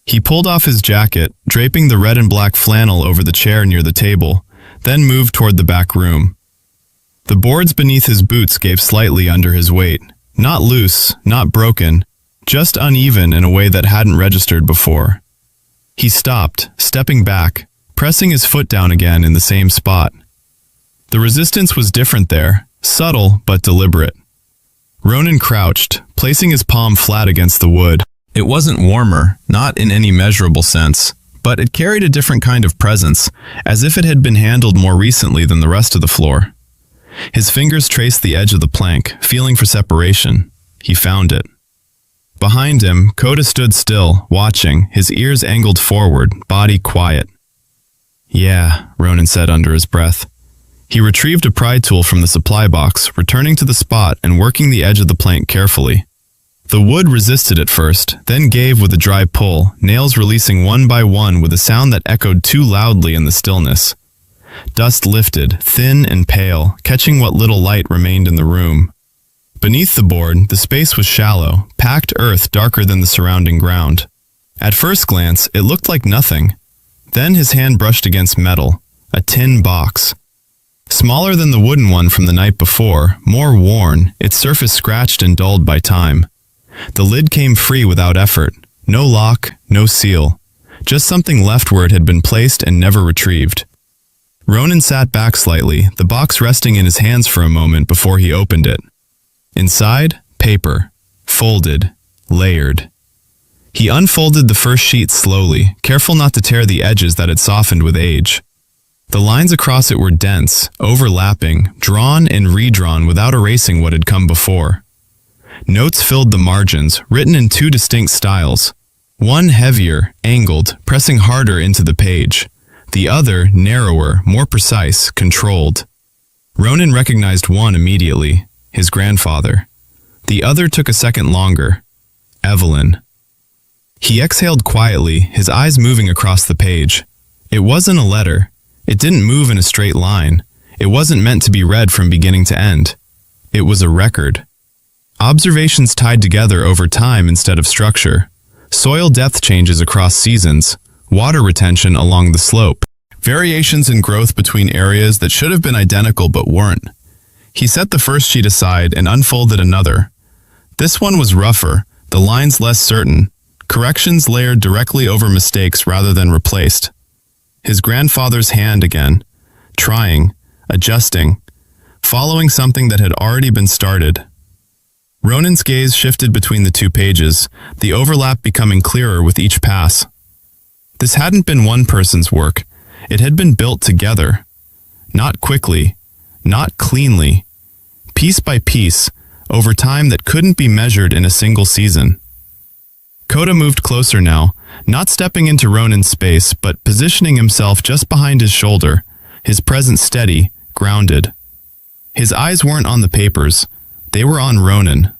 He pulled off his jacket, draping the red and black flannel over the chair near the table, then moved toward the back room. The boards beneath his boots gave slightly under his weight, not loose, not broken, just uneven in a way that hadn't registered before. He stopped, stepping back, pressing his foot down again in the same spot. The resistance was different there, subtle but deliberate. Ronan crouched, placing his palm flat against the wood. It wasn't warmer, not in any measurable sense, but it carried a different kind of presence, as if it had been handled more recently than the rest of the floor. His fingers traced the edge of the plank, feeling for separation. He found it. Behind him, Coda stood still, watching, his ears angled forward, body quiet. "Yeah," Ronan said under his breath. He retrieved a pry tool from the supply box, returning to the spot and working the edge of the plank carefully. The wood resisted at first, then gave with a dry pull, nails releasing one by one with a sound that echoed too loudly in the stillness. Dust lifted, thin and pale, catching what little light remained in the room. Beneath the board, the space was shallow, packed earth darker than the surrounding ground. At first glance, it looked like nothing. Then his hand brushed against metal, a tin box. Smaller than the wooden one from the night before, more worn, its surface scratched and dulled by time. The lid came free without effort. No lock, no seal. Just something left where it had been placed and never retrieved. Ronan sat back slightly, the box resting in his hands for a moment before he opened it. Inside, paper. Folded. Layered. He unfolded the first sheet slowly, careful not to tear the edges that had softened with age. The lines across it were dense, overlapping, drawn and redrawn without erasing what had come before. Notes filled the margins, written in two distinct styles. One heavier, angled, pressing harder into the page. The other, narrower, more precise, controlled. Ronan recognized one immediately, his grandfather. The other took a second longer. Evelyn. He exhaled quietly, his eyes moving across the page. It wasn't a letter. It didn't move in a straight line. It wasn't meant to be read from beginning to end. It was a record. Observations tied together over time instead of structure. Soil depth changes across seasons. Water retention along the slope. Variations in growth between areas that should have been identical but weren't. He set the first sheet aside and unfolded another. This one was rougher, the lines less certain, corrections layered directly over mistakes rather than replaced. His grandfather's hand again, trying, adjusting, following something that had already been started. Ronan's gaze shifted between the two pages, the overlap becoming clearer with each pass. This hadn't been one person's work. It had been built together. Not quickly, not cleanly, piece by piece, over time that couldn't be measured in a single season. Coda moved closer now, not stepping into Ronan's space, but positioning himself just behind his shoulder, his presence steady, grounded. His eyes weren't on the papers. They were on Ronan.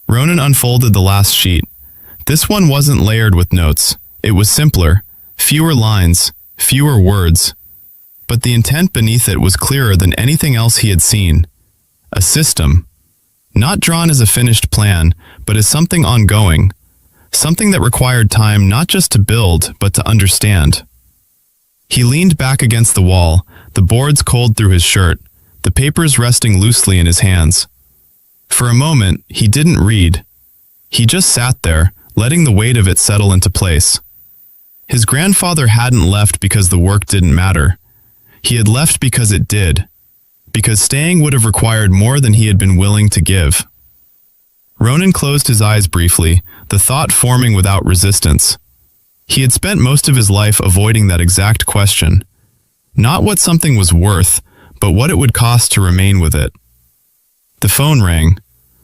Ronan unfolded the last sheet. This one wasn't layered with notes. It was simpler, fewer lines, fewer words. But the intent beneath it was clearer than anything else he had seen. A system. Not drawn as a finished plan, but as something ongoing. Something that required time not just to build, but to understand. He leaned back against the wall, the boards cold through his shirt, the papers resting loosely in his hands. For a moment, he didn't read. He just sat there, letting the weight of it settle into place. His grandfather hadn't left because the work didn't matter. He had left because it did, because staying would have required more than he had been willing to give. Ronan closed his eyes briefly, the thought forming without resistance. He had spent most of his life avoiding that exact question. Not what something was worth, but what it would cost to remain with it. The phone rang.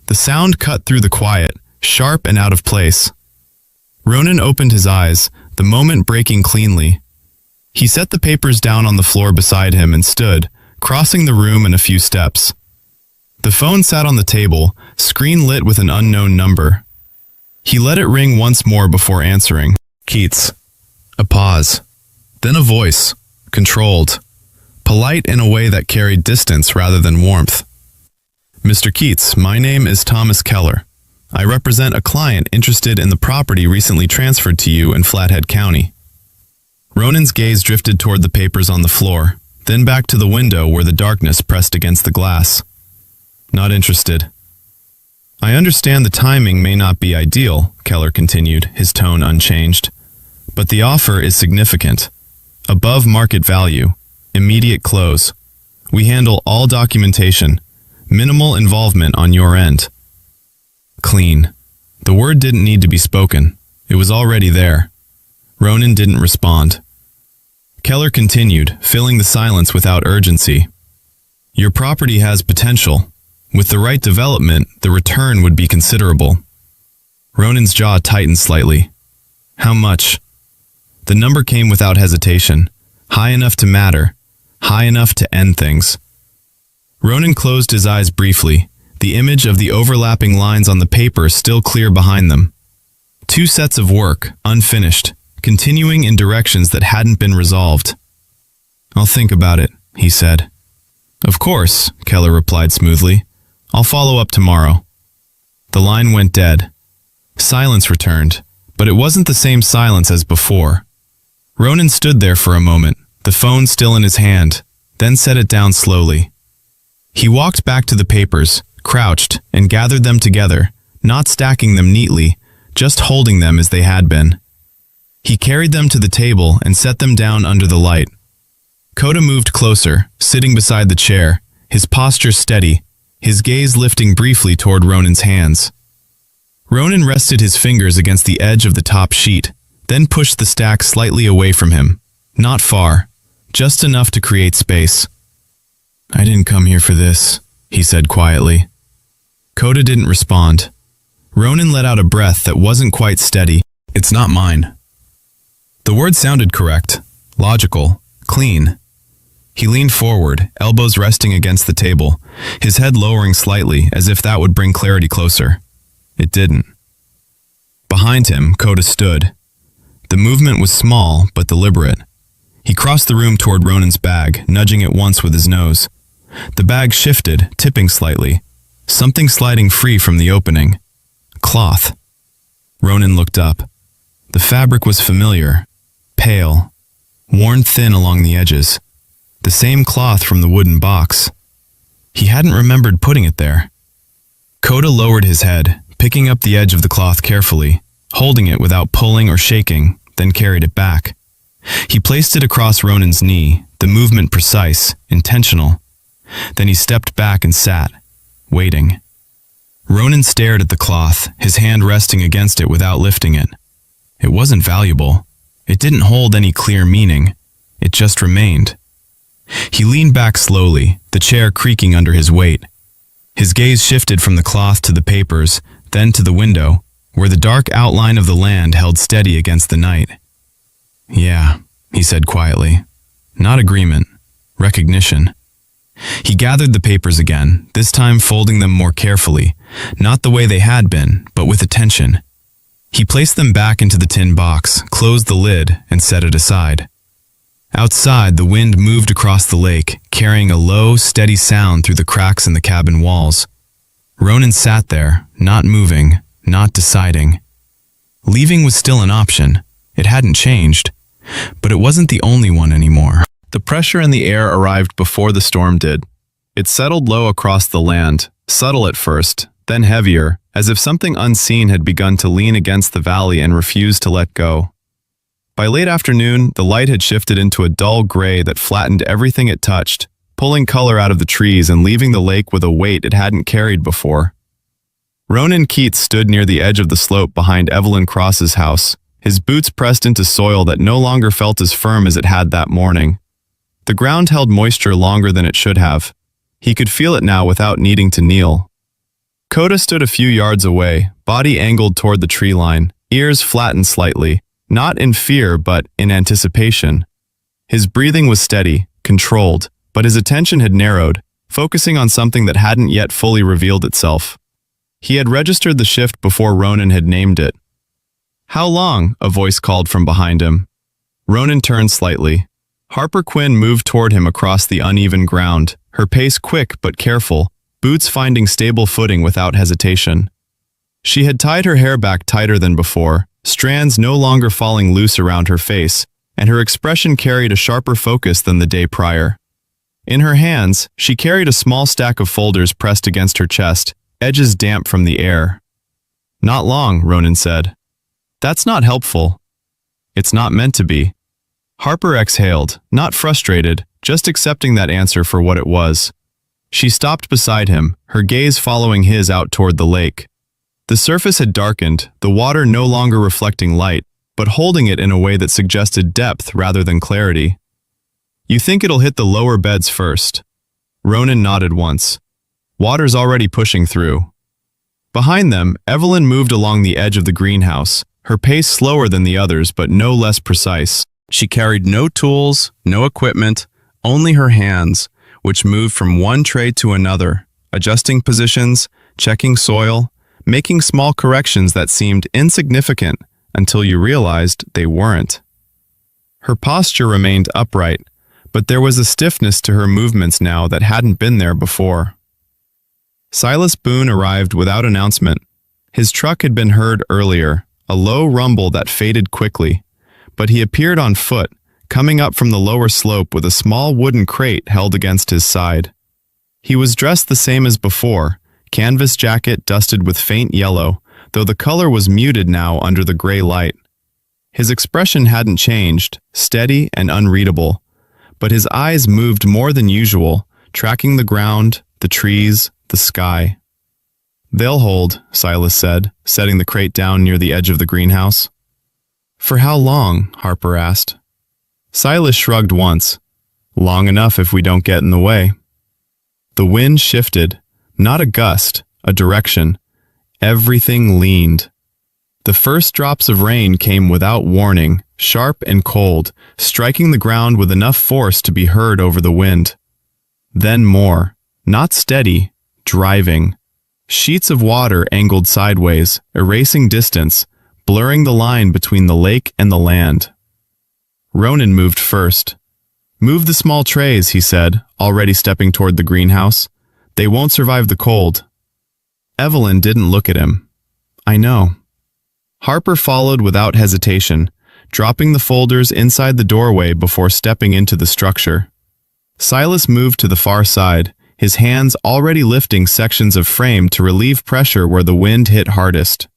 The sound cut through the quiet, sharp and out of place. Ronan opened his eyes, the moment breaking cleanly. He set the papers down on the floor beside him and stood, crossing the room in a few steps. The phone sat on the table, screen lit with an unknown number. He let it ring once more before answering. Keats. A pause. Then a voice, controlled, polite in a way that carried distance rather than warmth. Mr. Keats, my name is Thomas Keller. I represent a client interested in the property recently transferred to you in Flathead County. Ronan's gaze drifted toward the papers on the floor, then back to the window where the darkness pressed against the glass. Not interested. I understand the timing may not be ideal, Keller continued, his tone unchanged. But the offer is significant. Above market value. Immediate close. We handle all documentation. Minimal involvement on your end. Clean. The word didn't need to be spoken. It was already there. Ronan didn't respond. Keller continued, filling the silence without urgency. Your property has potential. With the right development, the return would be considerable. Ronan's jaw tightened slightly. How much? The number came without hesitation. High enough to matter. High enough to end things. Ronan closed his eyes briefly, the image of the overlapping lines on the paper still clear behind them. Two sets of work, unfinished, continuing in directions that hadn't been resolved. I'll think about it, he said. Of course, Keller replied smoothly. I'll follow up tomorrow. The line went dead. Silence returned, but it wasn't the same silence as before. Ronan stood there for a moment, the phone still in his hand, then set it down slowly. He walked back to the papers, crouched, and gathered them together, not stacking them neatly, just holding them as they had been. He carried them to the table and set them down under the light. Coda moved closer, sitting beside the chair, his posture steady, his gaze lifting briefly toward Ronan's hands. Ronan rested his fingers against the edge of the top sheet, then pushed the stack slightly away from him. Not far, just enough to create space. I didn't come here for this, he said quietly. Coda didn't respond. Ronan let out a breath that wasn't quite steady. It's not mine. The word sounded correct, logical, clean. He leaned forward, elbows resting against the table, his head lowering slightly as if that would bring clarity closer. It didn't. Behind him, Coda stood. The movement was small but deliberate. He crossed the room toward Ronan's bag, nudging it once with his nose. The bag shifted, tipping slightly, something sliding free from the opening. Cloth. Ronan looked up. The fabric was familiar, pale, worn thin along the edges. The same cloth from the wooden box. He hadn't remembered putting it there. Coda lowered his head, picking up the edge of the cloth carefully, holding it without pulling or shaking, then carried it back. He placed it across Ronan's knee, the movement precise, intentional. Then he stepped back and sat, waiting. Ronan stared at the cloth, his hand resting against it without lifting it. It wasn't valuable. It didn't hold any clear meaning. It just remained. He leaned back slowly, the chair creaking under his weight. His gaze shifted from the cloth to the papers, then to the window, where the dark outline of the land held steady against the night. Yeah, he said quietly. Not agreement. Recognition. He gathered the papers again, this time folding them more carefully, not the way they had been, but with attention. He placed them back into the tin box, closed the lid, and set it aside. Outside, the wind moved across the lake, carrying a low, steady sound through the cracks in the cabin walls. Ronan sat there, not moving, not deciding. Leaving was still an option. It hadn't changed. but it wasn't the only one anymore. The pressure in the air arrived before the storm did. It settled low across the land, subtle at first, then heavier, as if something unseen had begun to lean against the valley and refuse to let go. By late afternoon, the light had shifted into a dull gray that flattened everything it touched, pulling color out of the trees and leaving the lake with a weight it hadn't carried before. Ronan Keats stood near the edge of the slope behind Evelyn Cross's house, his boots pressed into soil that no longer felt as firm as it had that morning. The ground held moisture longer than it should have. He could feel it now without needing to kneel. Coda stood a few yards away, body angled toward the tree line, ears flattened slightly, not in fear but in anticipation. His breathing was steady, controlled, but his attention had narrowed, focusing on something that hadn't yet fully revealed itself. He had registered the shift before Ronan had named it. "How long?" a voice called from behind him. Ronan turned slightly. Harper Quinn moved toward him across the uneven ground, her pace quick but careful, boots finding stable footing without hesitation. She had tied her hair back tighter than before, strands no longer falling loose around her face, and her expression carried a sharper focus than the day prior. In her hands, she carried a small stack of folders pressed against her chest, edges damp from the air. "Not long," Ronan said. "That's not helpful." "It's not meant to be." Harper exhaled, not frustrated, just accepting that answer for what it was. She stopped beside him, her gaze following his out toward the lake. The surface had darkened, the water no longer reflecting light, but holding it in a way that suggested depth rather than clarity. "You think it'll hit the lower beds first?" Ronan nodded once. "Water's already pushing through." Behind them, Evelyn moved along the edge of the greenhouse, her pace slower than the others but no less precise. She carried no tools, no equipment, only her hands, which moved from one tray to another, adjusting positions, checking soil, making small corrections that seemed insignificant until you realized they weren't. Her posture remained upright, but there was a stiffness to her movements now that hadn't been there before. Silas Boone arrived without announcement. His truck had been heard earlier, a low rumble that faded quickly, but he appeared on foot, coming up from the lower slope with a small wooden crate held against his side. He was dressed the same as before, canvas jacket dusted with faint yellow, though the color was muted now under the gray light. His expression hadn't changed, steady and unreadable, but his eyes moved more than usual, tracking the ground, the trees, the sky. "They'll hold," Silas said, setting the crate down near the edge of the greenhouse. "For how long?" Harper asked. Silas shrugged once. "Long enough if we don't get in the way." The wind shifted, not a gust, a direction. Everything leaned. The first drops of rain came without warning, sharp and cold, striking the ground with enough force to be heard over the wind. Then more, not steady, driving. Sheets of water angled sideways, erasing distance, blurring the line between the lake and the land. Ronan moved first. "Move the small trays," he said, already stepping toward the greenhouse. "They won't survive the cold." Evelyn didn't look at him. "I know." Harper followed without hesitation, dropping the folders inside the doorway before stepping into the structure. Silas moved to the far side, his hands already lifting sections of frame to relieve pressure where the wind hit hardest.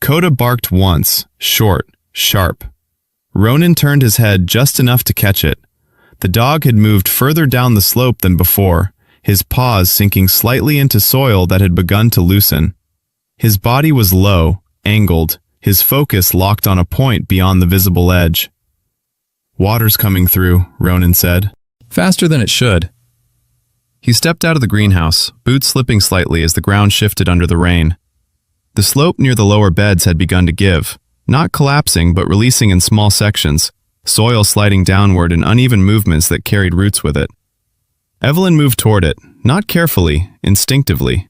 Coda barked once, short, sharp. Ronan turned his head just enough to catch it. The dog had moved further down the slope than before, his paws sinking slightly into soil that had begun to loosen. His body was low, angled, his focus locked on a point beyond the visible edge. "Water's coming through," Ronan said. "Faster than it should." He stepped out of the greenhouse, boots slipping slightly as the ground shifted under the rain. The slope near the lower beds had begun to give, not collapsing but releasing in small sections, soil sliding downward in uneven movements that carried roots with it. Evelyn moved toward it, not carefully, instinctively.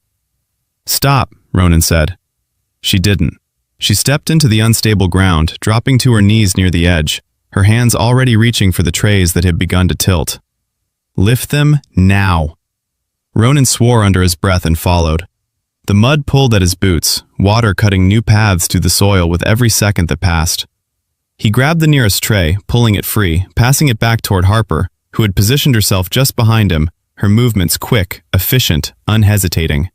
"Stop," Ronan said. She didn't. She stepped into the unstable ground, dropping to her knees near the edge, her hands already reaching for the trays that had begun to tilt. "Lift them now." Ronan swore under his breath and followed. The mud pulled at his boots, water cutting new paths through the soil with every second that passed. He grabbed the nearest tray, pulling it free, passing it back toward Harper, who had positioned herself just behind him, her movements quick, efficient, unhesitating.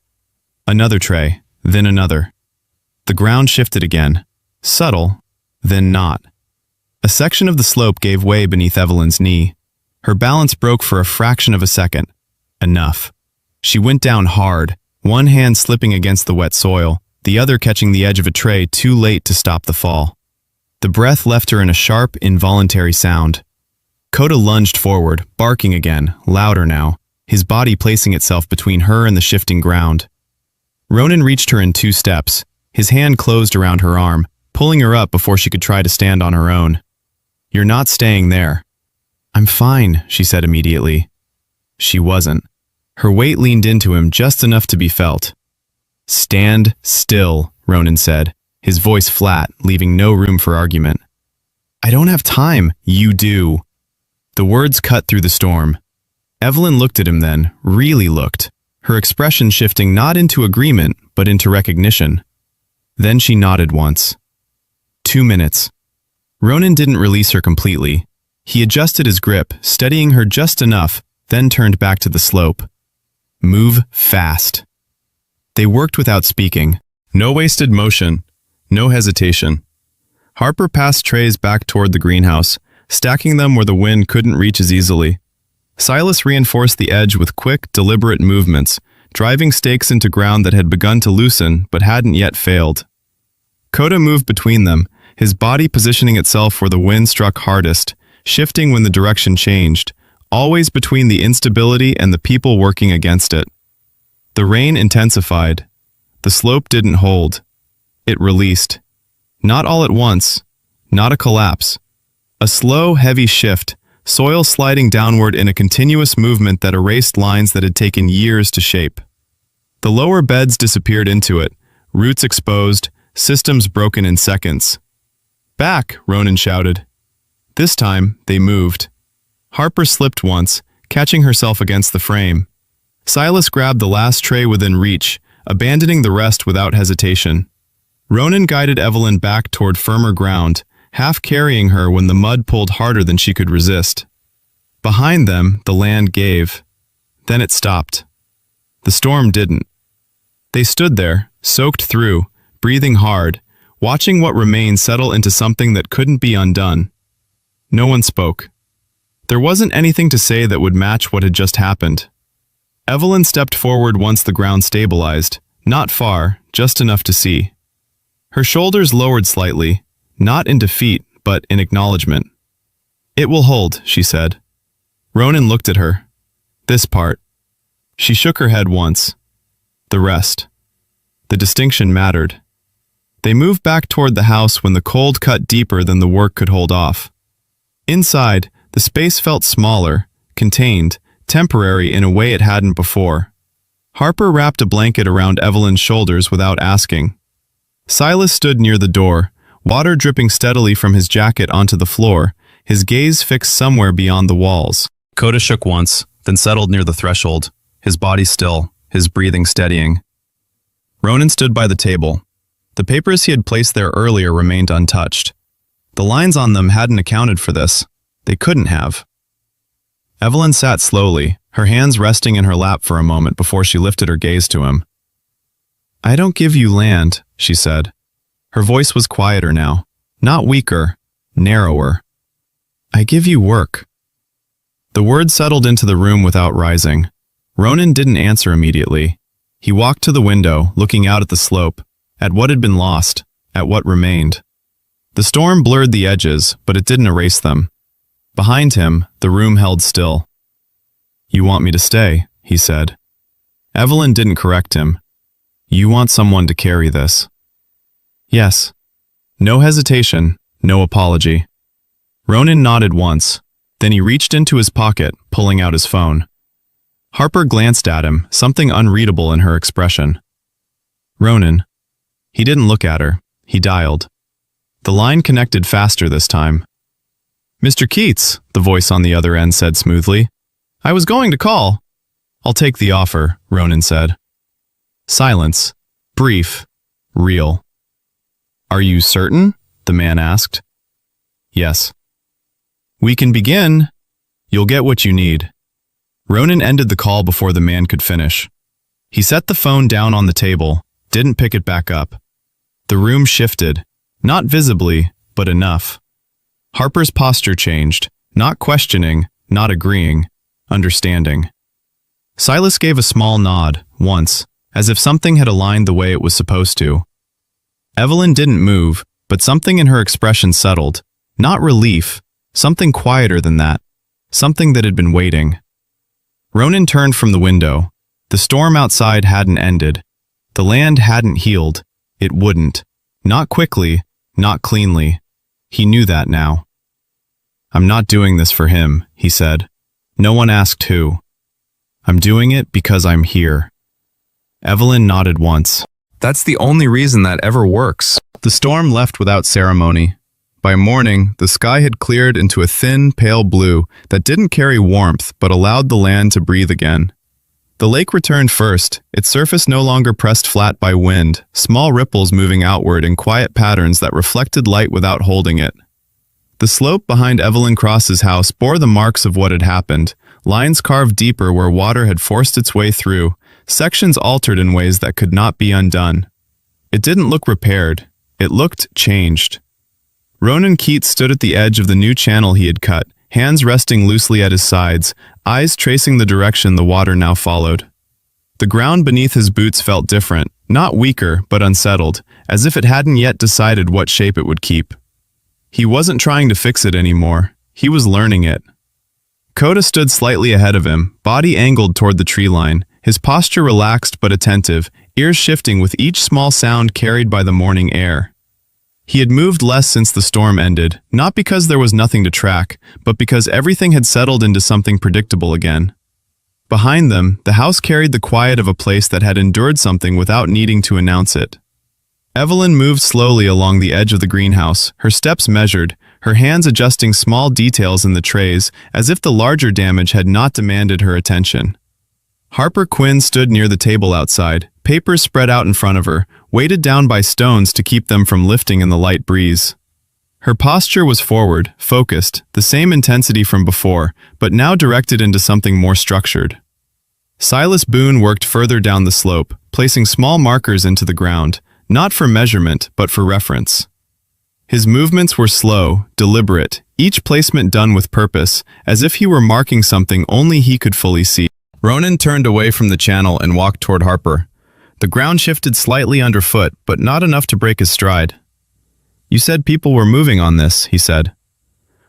Another tray, then another. The ground shifted again, subtle, then not. A section of the slope gave way beneath Evelyn's knee. Her balance broke for a fraction of a second. Enough. She went down hard, one hand slipping against the wet soil, the other catching the edge of a tray too late to stop the fall. The breath left her in a sharp, involuntary sound. Coda lunged forward, barking again, louder now, his body placing itself between her and the shifting ground. Ronan reached her in 2 steps, his hand closed around her arm, pulling her up before she could try to stand on her own. "You're not staying there." "I'm fine," she said immediately. She wasn't. Her weight leaned into him just enough to be felt. "Stand still," Ronan said, his voice flat, leaving no room for argument. "I don't have time." "You do." The words cut through the storm. Evelyn looked at him then, really looked, her expression shifting not into agreement, but into recognition. Then she nodded once. 2 minutes. Ronan didn't release her completely. He adjusted his grip, steadying her just enough, then turned back to the slope. "Move fast." They worked without speaking. No wasted motion, no hesitation. Harper passed trays back toward the greenhouse, stacking them where the wind couldn't reach as easily. Silas reinforced the edge with quick, deliberate movements, driving stakes into ground that had begun to loosen but hadn't yet failed. Coda moved between them, his body positioning itself where the wind struck hardest, shifting when the direction changed, always between the instability and the people working against it. The rain intensified. The slope didn't hold. It released. Not all at once, not a collapse. A slow, heavy shift, soil sliding downward in a continuous movement that erased lines that had taken years to shape. The lower beds disappeared into it, roots exposed, systems broken in seconds. "Back!" Ronan shouted. This time, they moved. Harper slipped once, catching herself against the frame. Silas grabbed the last tray within reach, abandoning the rest without hesitation. Ronan guided Evelyn back toward firmer ground, half carrying her when the mud pulled harder than she could resist. Behind them, the land gave. Then it stopped. The storm didn't. They stood there, soaked through, breathing hard, watching what remained settle into something that couldn't be undone. No one spoke. There wasn't anything to say that would match what had just happened. Evelyn stepped forward once the ground stabilized, not far, just enough to see. Her shoulders lowered slightly, not in defeat, but in acknowledgement. "It will hold," she said. Ronan looked at her. This part. She shook her head once. The rest. The distinction mattered. They moved back toward the house when the cold cut deeper than the work could hold off. Inside, the space felt smaller, contained, temporary in a way it hadn't before. Harper wrapped a blanket around Evelyn's shoulders without asking. Silas stood near the door, water dripping steadily from his jacket onto the floor, his gaze fixed somewhere beyond the walls. Coda shook once, then settled near the threshold, his body still, his breathing steadying. Ronan stood by the table. The papers he had placed there earlier remained untouched. The lines on them hadn't accounted for this. They couldn't have. Evelyn sat slowly, her hands resting in her lap for a moment before she lifted her gaze to him. "I don't give you land," she said. Her voice was quieter now, not weaker, narrower. "I give you work." The words settled into the room without rising. Ronan didn't answer immediately. He walked to the window, looking out at the slope, at what had been lost, at what remained. The storm blurred the edges, but it didn't erase them. Behind him, the room held still. "You want me to stay," he said. Evelyn didn't correct him. "You want someone to carry this." "Yes." No hesitation, no apology. Ronan nodded once, then he reached into his pocket, pulling out his phone. Harper glanced at him, something unreadable in her expression. "Ronan." He didn't look at her. He dialed. The line connected faster this time. "Mr. Keats," the voice on the other end said smoothly. "I was going to call." "I'll take the offer," Ronan said. Silence. Brief. Real. "Are you certain?" the man asked. Yes. We can begin. You'll get what you need. Ronan ended the call before the man could finish. He set the phone down on the table, didn't pick it back up. The room shifted, not visibly, but enough. Harper's posture changed, not questioning, not agreeing, understanding. Silas gave a small nod, once, as if something had aligned the way it was supposed to. Evelyn didn't move, but something in her expression settled. Not relief, something quieter than that, something that had been waiting. Ronan turned from the window. The storm outside hadn't ended. The land hadn't healed. It wouldn't. Not quickly, not cleanly. He knew that now. I'm not doing this for him, he said. No one asked who. I'm doing it because I'm here. Evelyn nodded once. That's the only reason that ever works. The storm left without ceremony. By morning, the sky had cleared into a thin, pale blue that didn't carry warmth but allowed the land to breathe again. The lake returned first, its surface no longer pressed flat by wind, small ripples moving outward in quiet patterns that reflected light without holding it. The slope behind Evelyn Cross's house bore the marks of what had happened, lines carved deeper where water had forced its way through, sections altered in ways that could not be undone. It didn't look repaired. It looked changed. Ronan Keats stood at the edge of the new channel he had cut, hands resting loosely at his sides, eyes tracing the direction the water now followed. The ground beneath his boots felt different, not weaker, but unsettled, as if it hadn't yet decided what shape it would keep. He wasn't trying to fix it anymore. He was learning it. Coda stood slightly ahead of him, body angled toward the tree line, his posture relaxed but attentive, ears shifting with each small sound carried by the morning air. He had moved less since the storm ended, not because there was nothing to track, but because everything had settled into something predictable again. Behind them, the house carried the quiet of a place that had endured something without needing to announce it. Evelyn moved slowly along the edge of the greenhouse, her steps measured, her hands adjusting small details in the trays, as if the larger damage had not demanded her attention. Harper Quinn stood near the table outside, papers spread out in front of her, weighted down by stones to keep them from lifting in the light breeze. Her posture was forward, focused, the same intensity from before, but now directed into something more structured. Silas Boone worked further down the slope, placing small markers into the ground, not for measurement, but for reference. His movements were slow, deliberate, each placement done with purpose, as if he were marking something only he could fully see. Ronan turned away from the channel and walked toward Harper. The ground shifted slightly underfoot, but not enough to break his stride. You said people were moving on this, he said.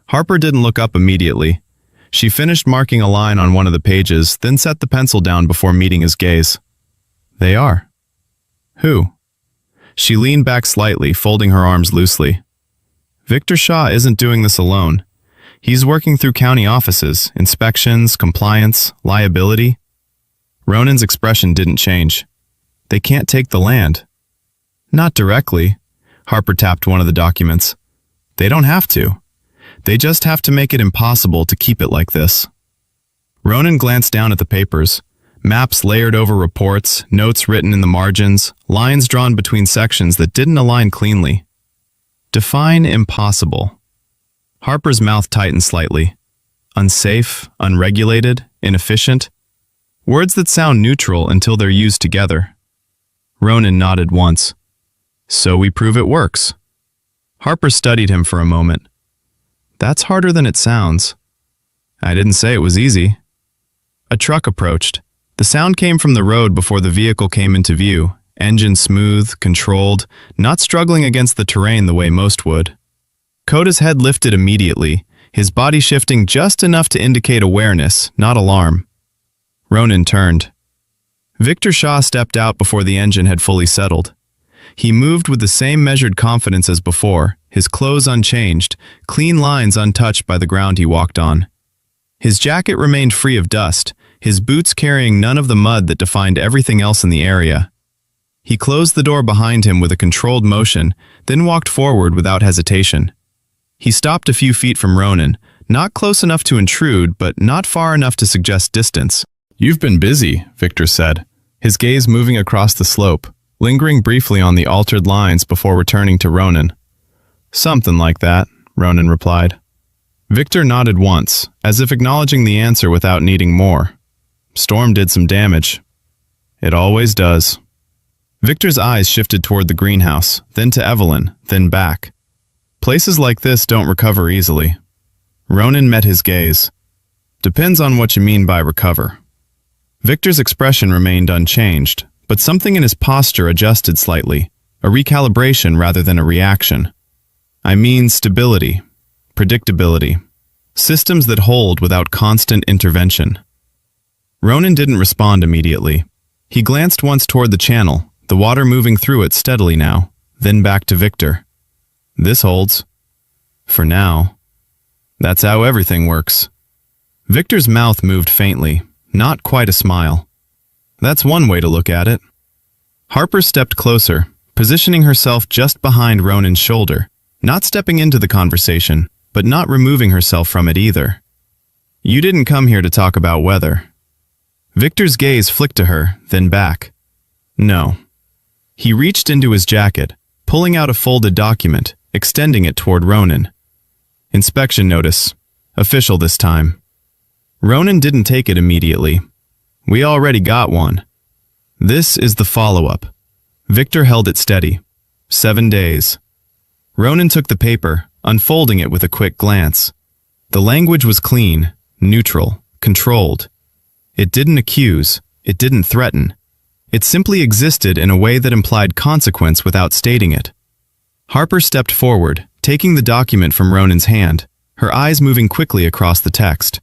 Harper didn't look up immediately. She finished marking a line on one of the pages, then set the pencil down before meeting his gaze. They are. Who? She leaned back slightly, folding her arms loosely. Victor Shaw isn't doing this alone. He's working through county offices, inspections, compliance, liability. Ronan's expression didn't change. They can't take the land. Not directly. Harper tapped one of the documents. They don't have to. They just have to make it impossible to keep it like this. Ronan glanced down at the papers. Maps layered over reports, notes written in the margins, lines drawn between sections that didn't align cleanly. Define impossible. Harper's mouth tightened slightly. Unsafe, unregulated, inefficient. Words that sound neutral until they're used together. Ronan nodded once. So we prove it works. Harper studied him for a moment. That's harder than it sounds. I didn't say it was easy. A truck approached. The sound came from the road before the vehicle came into view, engine smooth, controlled, not struggling against the terrain the way most would. Coda's head lifted immediately, his body shifting just enough to indicate awareness, not alarm. Ronan turned. Victor Shaw stepped out before the engine had fully settled. He moved with the same measured confidence as before, his clothes unchanged, clean lines untouched by the ground he walked on. His jacket remained free of dust, his boots carrying none of the mud that defined everything else in the area. He closed the door behind him with a controlled motion, then walked forward without hesitation. He stopped a few feet from Ronan, not close enough to intrude, but not far enough to suggest distance. You've been busy, Victor said, his gaze moving across the slope, lingering briefly on the altered lines before returning to Ronan. Something like that, Ronan replied. Victor nodded once, as if acknowledging the answer without needing more. Storm did some damage. It always does. Victor's eyes shifted toward the greenhouse, then to Evelyn, then back. Places like this don't recover easily. Ronan met his gaze. Depends on what you mean by recover. Victor's expression remained unchanged, but something in his posture adjusted slightly, a recalibration rather than a reaction. I mean stability, predictability, systems that hold without constant intervention. Ronan didn't respond immediately. He glanced once toward the channel, the water moving through it steadily now, then back to Victor. This holds. For now. That's how everything works. Victor's mouth moved faintly, not quite a smile. That's one way to look at it. Harper stepped closer, positioning herself just behind Ronan's shoulder, not stepping into the conversation, but not removing herself from it either. You didn't come here to talk about weather. Victor's gaze flicked to her, then back. No. He reached into his jacket, pulling out a folded document, extending it toward Ronan. Inspection notice. Official this time. Ronan didn't take it immediately. We already got one. This is the follow-up. Victor held it steady. 7 days. Ronan took the paper, unfolding it with a quick glance. The language was clean, neutral, controlled. It didn't accuse, it didn't threaten. It simply existed in a way that implied consequence without stating it. Harper stepped forward, taking the document from Ronan's hand, her eyes moving quickly across the text.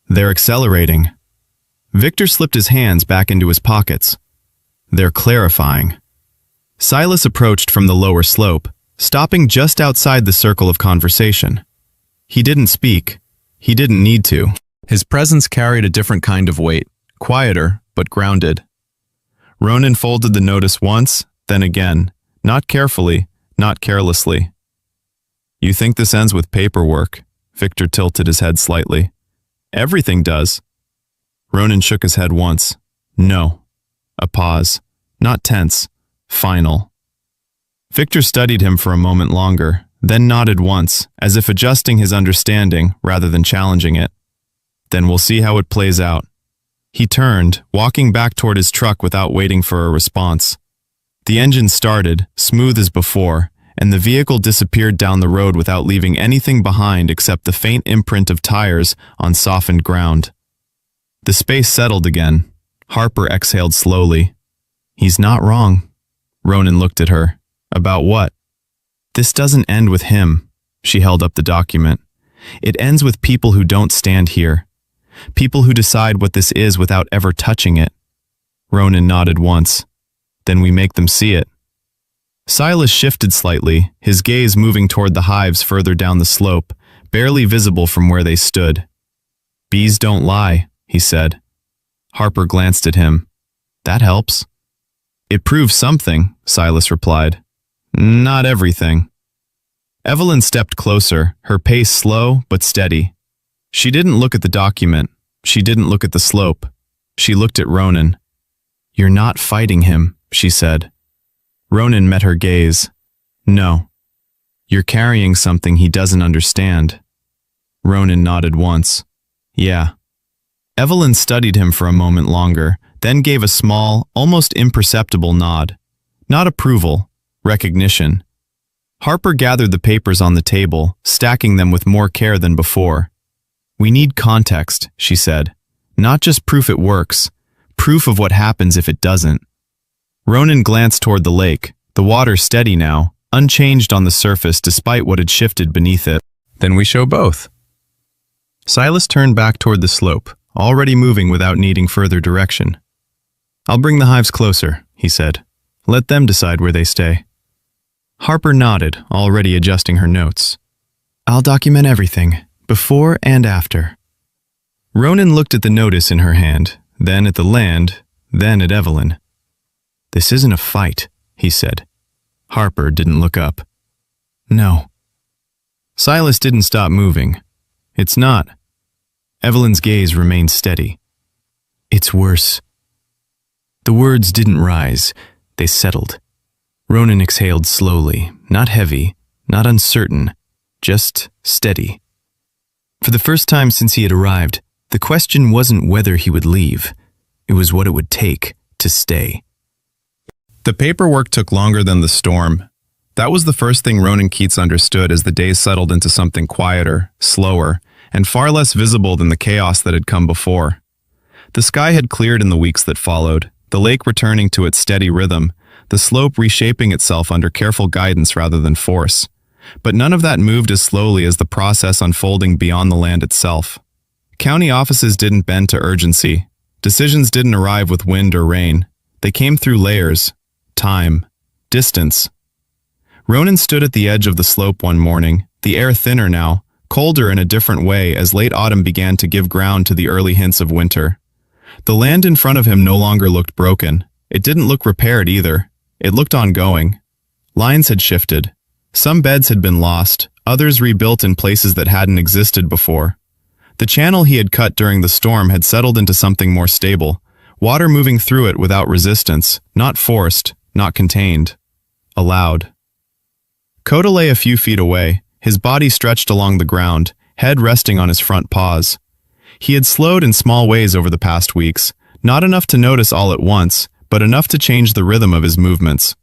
They're accelerating. Victor slipped his hands back into his pockets. They're clarifying. Silas approached from the lower slope, stopping just outside the circle of conversation. He didn't speak. He didn't need to. His presence carried a different kind of weight, quieter but grounded. Ronan folded the notice once, then again, not carefully, not carelessly. You think this ends with paperwork? Victor tilted his head slightly. Everything does. Ronan shook his head once. No. A pause. Not tense. Final. Victor studied him for a moment longer, then nodded once, as if adjusting his understanding rather than challenging it. Then we'll see how it plays out. He turned, walking back toward his truck without waiting for a response. The engine started, smooth as before, and the vehicle disappeared down the road without leaving anything behind except the faint imprint of tires on softened ground. The space settled again. Harper exhaled slowly. He's not wrong. Ronan looked at her. About what? This doesn't end with him. She held up the document. It ends with people who don't stand here. People who decide what this is without ever touching it. Ronan nodded once. Then we make them see it. Silas shifted slightly, his gaze moving toward the hives further down the slope, barely visible from where they stood. Bees don't lie, he said. Harper glanced at him. That helps. It proves something, Silas replied. Not everything. Evelyn stepped closer, her pace slow but steady. She didn't look at the document. She didn't look at the slope. She looked at Ronan. You're not fighting him, she said. Ronan met her gaze. No. You're carrying something he doesn't understand. Ronan nodded once. Yeah. Evelyn studied him for a moment longer, then gave a small, almost imperceptible nod. Not approval, recognition. Harper gathered the papers on the table, stacking them with more care than before. We need context, she said. Not just proof it works, proof of what happens if it doesn't. Ronan glanced toward the lake, the water steady now, unchanged on the surface despite what had shifted beneath it. Then we show both. Silas turned back toward the slope, already moving without needing further direction. I'll bring the hives closer, he said. Let them decide where they stay. Harper nodded, already adjusting her notes. I'll document everything, before and after. Ronan looked at the notice in her hand, then at the land, then at Evelyn. This isn't a fight, he said. Harper didn't look up. No. Silas didn't stop moving. It's not. Evelyn's gaze remained steady. It's worse. The words didn't rise. They settled. Ronan exhaled slowly, not heavy, not uncertain, just steady. For the first time since he had arrived, the question wasn't whether he would leave. It was what it would take to stay. The paperwork took longer than the storm. That was the first thing Ronan Keats understood as the days settled into something quieter, slower, and far less visible than the chaos that had come before. The sky had cleared in the weeks that followed, the lake returning to its steady rhythm, the slope reshaping itself under careful guidance rather than force. But none of that moved as slowly as the process unfolding beyond the land itself. County offices didn't bend to urgency. Decisions didn't arrive with wind or rain. They came through layers, time, distance. Ronan stood at the edge of the slope one morning, the air thinner now, colder in a different way as late autumn began to give ground to the early hints of winter. The land in front of him no longer looked broken. It didn't look repaired either. It looked ongoing. Lines had shifted. Some beds had been lost, others rebuilt in places that hadn't existed before. The channel he had cut during the storm had settled into something more stable, water moving through it without resistance, not forced, not contained. Allowed. Koda lay a few feet away, his body stretched along the ground, head resting on his front paws. He had slowed in small ways over the past weeks, not enough to notice all at once, but enough to change the rhythm of his movements.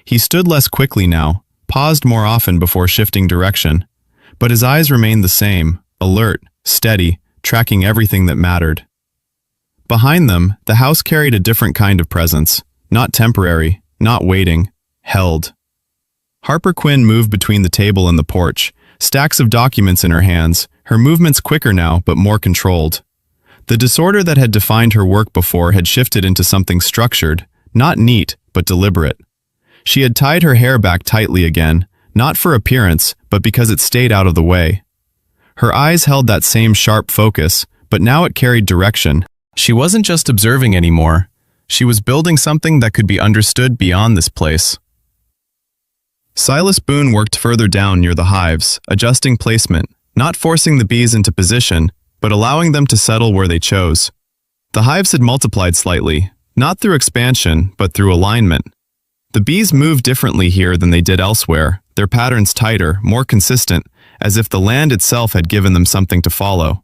He stood less quickly now, paused more often before shifting direction, but his eyes remained the same, alert, steady, tracking everything that mattered. Behind them, the house carried a different kind of presence, not temporary, not waiting, held. Harper Quinn moved between the table and the porch, stacks of documents in her hands, her movements quicker now but more controlled. The disorder that had defined her work before had shifted into something structured, not neat, but deliberate. She had tied her hair back tightly again, not for appearance, but because it stayed out of the way. Her eyes held that same sharp focus, but now it carried direction. She wasn't just observing anymore. She was building something that could be understood beyond this place. Silas Boone worked further down near the hives, adjusting placement, not forcing the bees into position, but allowing them to settle where they chose. The hives had multiplied slightly, not through expansion, but through alignment. The bees moved differently here than they did elsewhere, their patterns tighter, more consistent, as if the land itself had given them something to follow.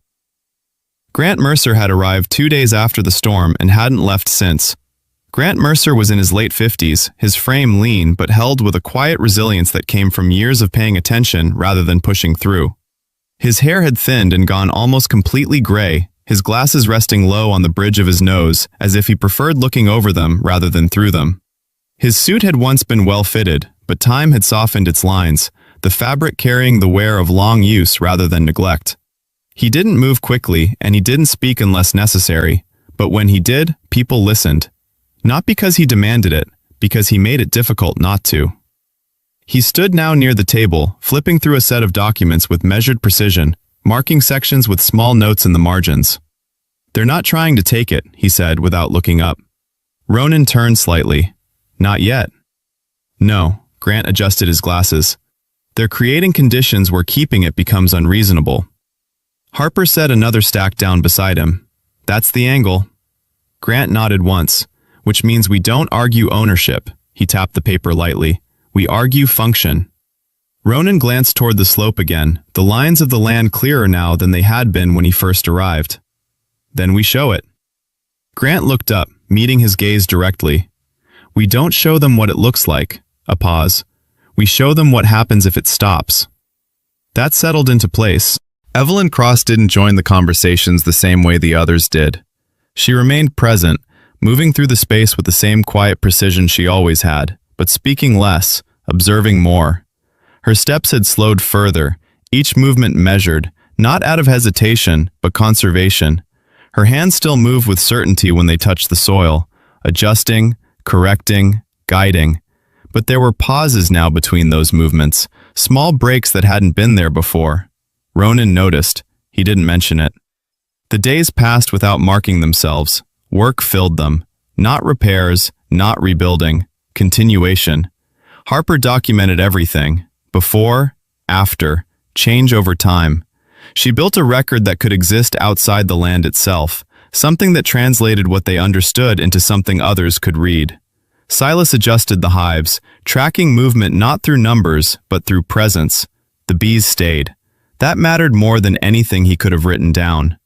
Grant Mercer had arrived 2 days after the storm and hadn't left since. Grant Mercer was in his late 50s, his frame lean but held with a quiet resilience that came from years of paying attention rather than pushing through. His hair had thinned and gone almost completely gray, his glasses resting low on the bridge of his nose, as if he preferred looking over them rather than through them. His suit had once been well fitted, but time had softened its lines, the fabric carrying the wear of long use rather than neglect. He didn't move quickly, and he didn't speak unless necessary, but when he did, people listened. Not because he demanded it, because he made it difficult not to. He stood now near the table, flipping through a set of documents with measured precision, marking sections with small notes in the margins. "They're not trying to take it," he said without looking up. Ronan turned slightly. "Not yet." "No," Grant adjusted his glasses. "They're creating conditions where keeping it becomes unreasonable." Harper set another stack down beside him. "That's the angle." Grant nodded once. "Which means we don't argue ownership." He tapped the paper lightly. "We argue function." Ronan glanced toward the slope again, the lines of the land clearer now than they had been when he first arrived. "Then we show it." Grant looked up, meeting his gaze directly. "We don't show them what it looks like." A pause. "We show them what happens if it stops." That settled into place. Evelyn Cross didn't join the conversations the same way the others did. She remained present, moving through the space with the same quiet precision she always had, but speaking less, observing more. Her steps had slowed further, each movement measured, not out of hesitation, but conservation. Her hands still moved with certainty when they touched the soil, adjusting, correcting, guiding. But there were pauses now between those movements, small breaks that hadn't been there before. Ronan noticed. He didn't mention it. The days passed without marking themselves. Work filled them. Not repairs, not rebuilding. Continuation. Harper documented everything. Before, after, change over time. She built a record that could exist outside the land itself, something that translated what they understood into something others could read. Silas adjusted the hives, tracking movement not through numbers, but through presence. The bees stayed. That mattered more than anything he could have written down.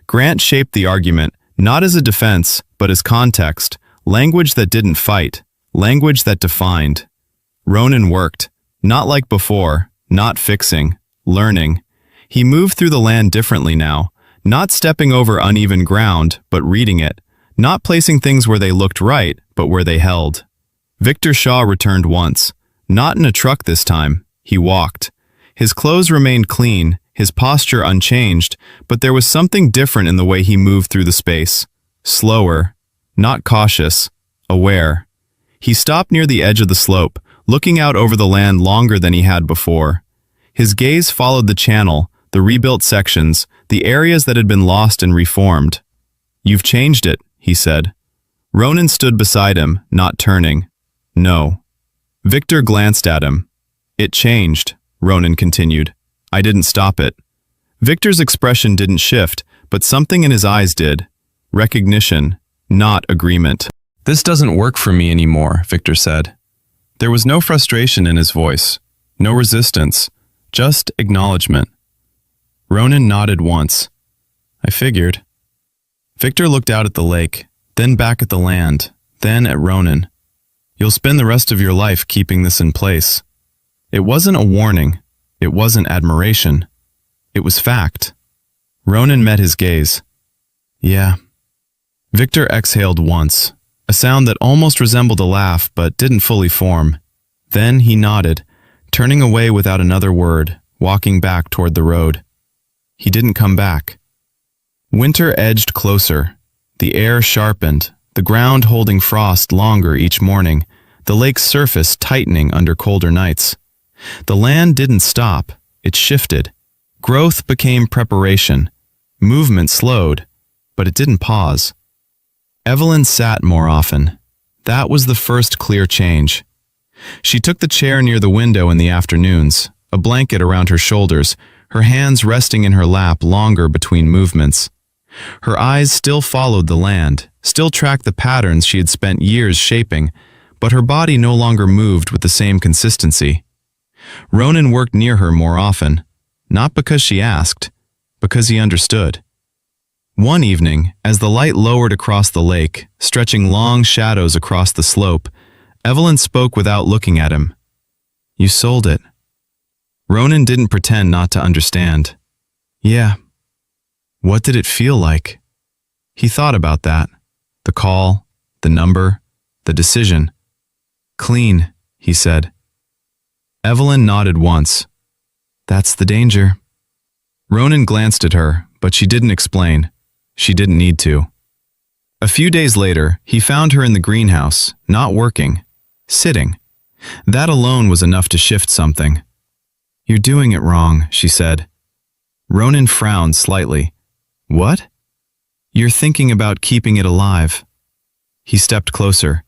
Grant shaped the argument, not as a defense, but as context, language that didn't fight, language that defined. Ronan worked, not like before, not fixing, learning. He moved through the land differently now, not stepping over uneven ground, but reading it, not placing things where they looked right, but where they held. Victor Shaw returned once, not in a truck this time. He walked. His clothes remained clean, his posture unchanged, but there was something different in the way he moved through the space. Slower, not cautious, aware. He stopped near the edge of the slope, looking out over the land longer than he had before. His gaze followed the channel, the rebuilt sections, the areas that had been lost and reformed. "You've changed it," he said. Ronan stood beside him, not turning. "No." Victor glanced at him. "It changed," Ronan continued. "I didn't stop it." Victor's expression didn't shift, but something in his eyes did. Recognition, not agreement. "This doesn't work for me anymore," Victor said. There was no frustration in his voice, no resistance, just acknowledgement. Ronan nodded once. "I figured." Victor looked out at the lake, then back at the land, then at Ronan. "You'll spend the rest of your life keeping this in place." It wasn't a warning. It wasn't admiration. It was fact. Ronan met his gaze. "Yeah." Victor exhaled once, a sound that almost resembled a laugh but didn't fully form. Then he nodded, turning away without another word, walking back toward the road. He didn't come back. Winter edged closer. The air sharpened, the ground holding frost longer each morning, the lake's surface tightening under colder nights. The land didn't stop, it shifted. Growth became preparation. Movement slowed, but it didn't pause. Evelyn sat more often. That was the first clear change. She took the chair near the window in the afternoons, a blanket around her shoulders, her hands resting in her lap longer between movements. Her eyes still followed the land, still tracked the patterns she had spent years shaping, but her body no longer moved with the same consistency. Ronan worked near her more often, not because she asked, because he understood. One evening, as the light lowered across the lake, stretching long shadows across the slope, Evelyn spoke without looking at him. "You sold it." Ronan didn't pretend not to understand. "Yeah." What did it feel like? He thought about that. The call, the number, the decision. "Clean," he said. Evelyn nodded once. "That's the danger." Ronan glanced at her, but she didn't explain. She didn't need to. A few days later, he found her in the greenhouse, not working, sitting. That alone was enough to shift something. "You're doing it wrong," she said. Ronan frowned slightly. "What?" "You're thinking about keeping it alive." He stepped closer.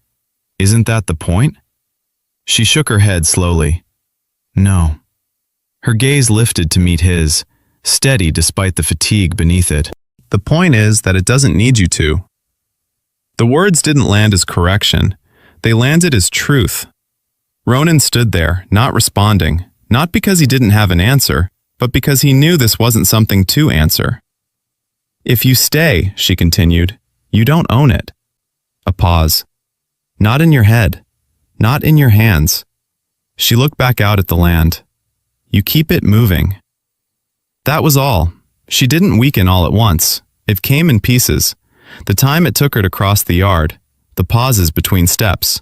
"Isn't that the point?" She shook her head slowly. "No." Her gaze lifted to meet his, steady despite the fatigue beneath it. "The point is that it doesn't need you to." The words didn't land as correction. They landed as truth. Ronan stood there, not responding, not because he didn't have an answer, but because he knew this wasn't something to answer. "If you stay," she continued, "you don't own it." A pause. "Not in your head. Not in your hands." She looked back out at the land. "You keep it moving." That was all. She didn't weaken all at once. It came in pieces. The time it took her to cross the yard, the pauses between steps,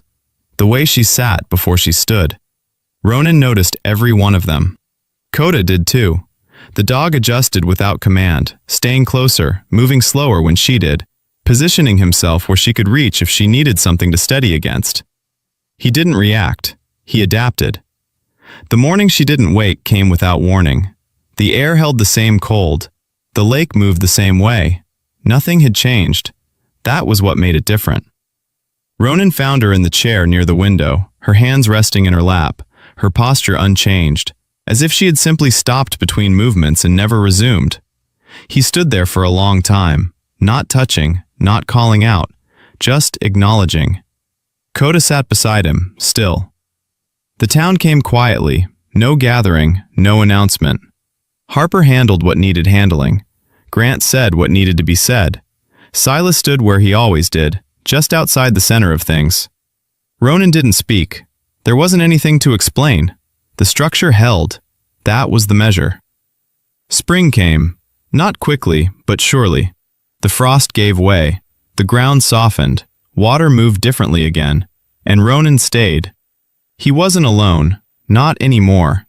the way she sat before she stood. Ronan noticed every one of them. Coda did too. The dog adjusted without command, staying closer, moving slower when she did, positioning himself where she could reach if she needed something to steady against. He didn't react. He adapted. The morning she didn't wake came without warning. The air held the same cold. The lake moved the same way. Nothing had changed. That was what made it different. Ronan found her in the chair near the window, her hands resting in her lap, her posture unchanged, as if she had simply stopped between movements and never resumed. He stood there for a long time, not touching, not calling out, just acknowledging. Coda sat beside him, still. The town came quietly, No gathering, no announcement. Harper handled what needed handling. Grant said what needed to be said. Silas stood where he always did, just outside the center of things. Ronan didn't speak. There wasn't anything to explain. The structure held. That was the measure. Spring came. Not quickly, but surely. The frost gave way. The ground softened. Water moved differently again. And Ronan stayed. He wasn't alone. Not anymore.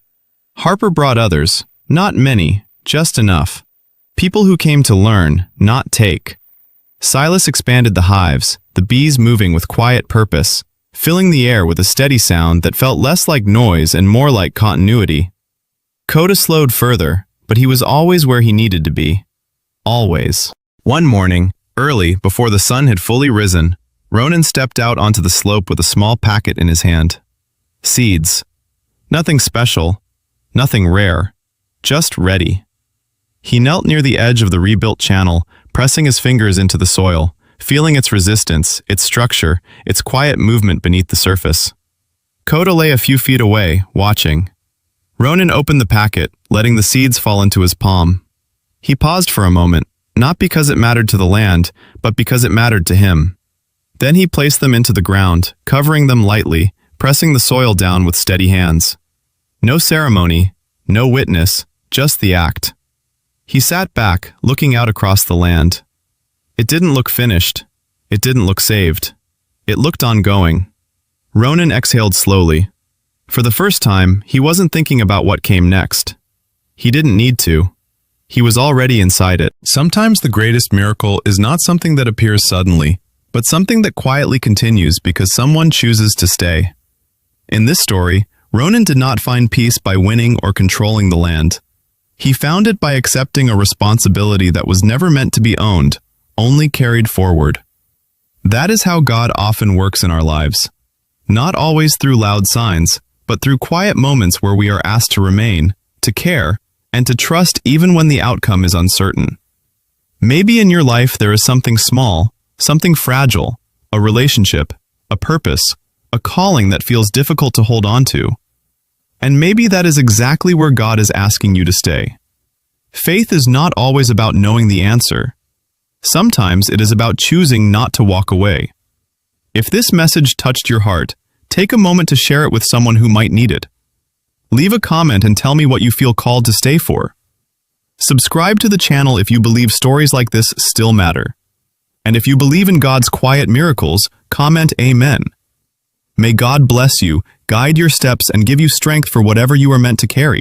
Harper brought others. Not many. Just enough. People who came to learn, not take. Silas expanded the hives, the bees moving with quiet purpose, filling the air with a steady sound that felt less like noise and more like continuity. Coda slowed further, but he was always where he needed to be. Always. One morning, early, before the sun had fully risen, Ronan stepped out onto the slope with a small packet in his hand. Seeds. Nothing special, nothing rare, just ready. He knelt near the edge of the rebuilt channel, pressing his fingers into the soil, feeling its resistance, its structure, its quiet movement beneath the surface. Coda lay a few feet away, watching. Ronan opened the packet, letting the seeds fall into his palm. He paused for a moment, not because it mattered to the land, but because it mattered to him. Then he placed them into the ground, covering them lightly, pressing the soil down with steady hands. No ceremony, no witness, just the act. He sat back, looking out across the land. It didn't look finished. It didn't look saved. It looked ongoing. Ronan exhaled slowly. For the first time, he wasn't thinking about what came next. He didn't need to. He was already inside it. Sometimes the greatest miracle is not something that appears suddenly, but something that quietly continues because someone chooses to stay. In this story, Ronan did not find peace by winning or controlling the land. He found it by accepting a responsibility that was never meant to be owned, only carried forward. That is how God often works in our lives. Not always through loud signs, but through quiet moments where we are asked to remain, to care, and to trust even when the outcome is uncertain. Maybe in your life there is something small, something fragile, a relationship, a purpose, a calling that feels difficult to hold on to. And maybe that is exactly where God is asking you to stay. Faith is not always about knowing the answer. Sometimes it is about choosing not to walk away. If this message touched your heart, take a moment to share it with someone who might need it. Leave a comment and tell me what you feel called to stay for. Subscribe to the channel if you believe stories like this still matter. And if you believe in God's quiet miracles, comment Amen. May God bless you, guide your steps, and give you strength for whatever you are meant to carry.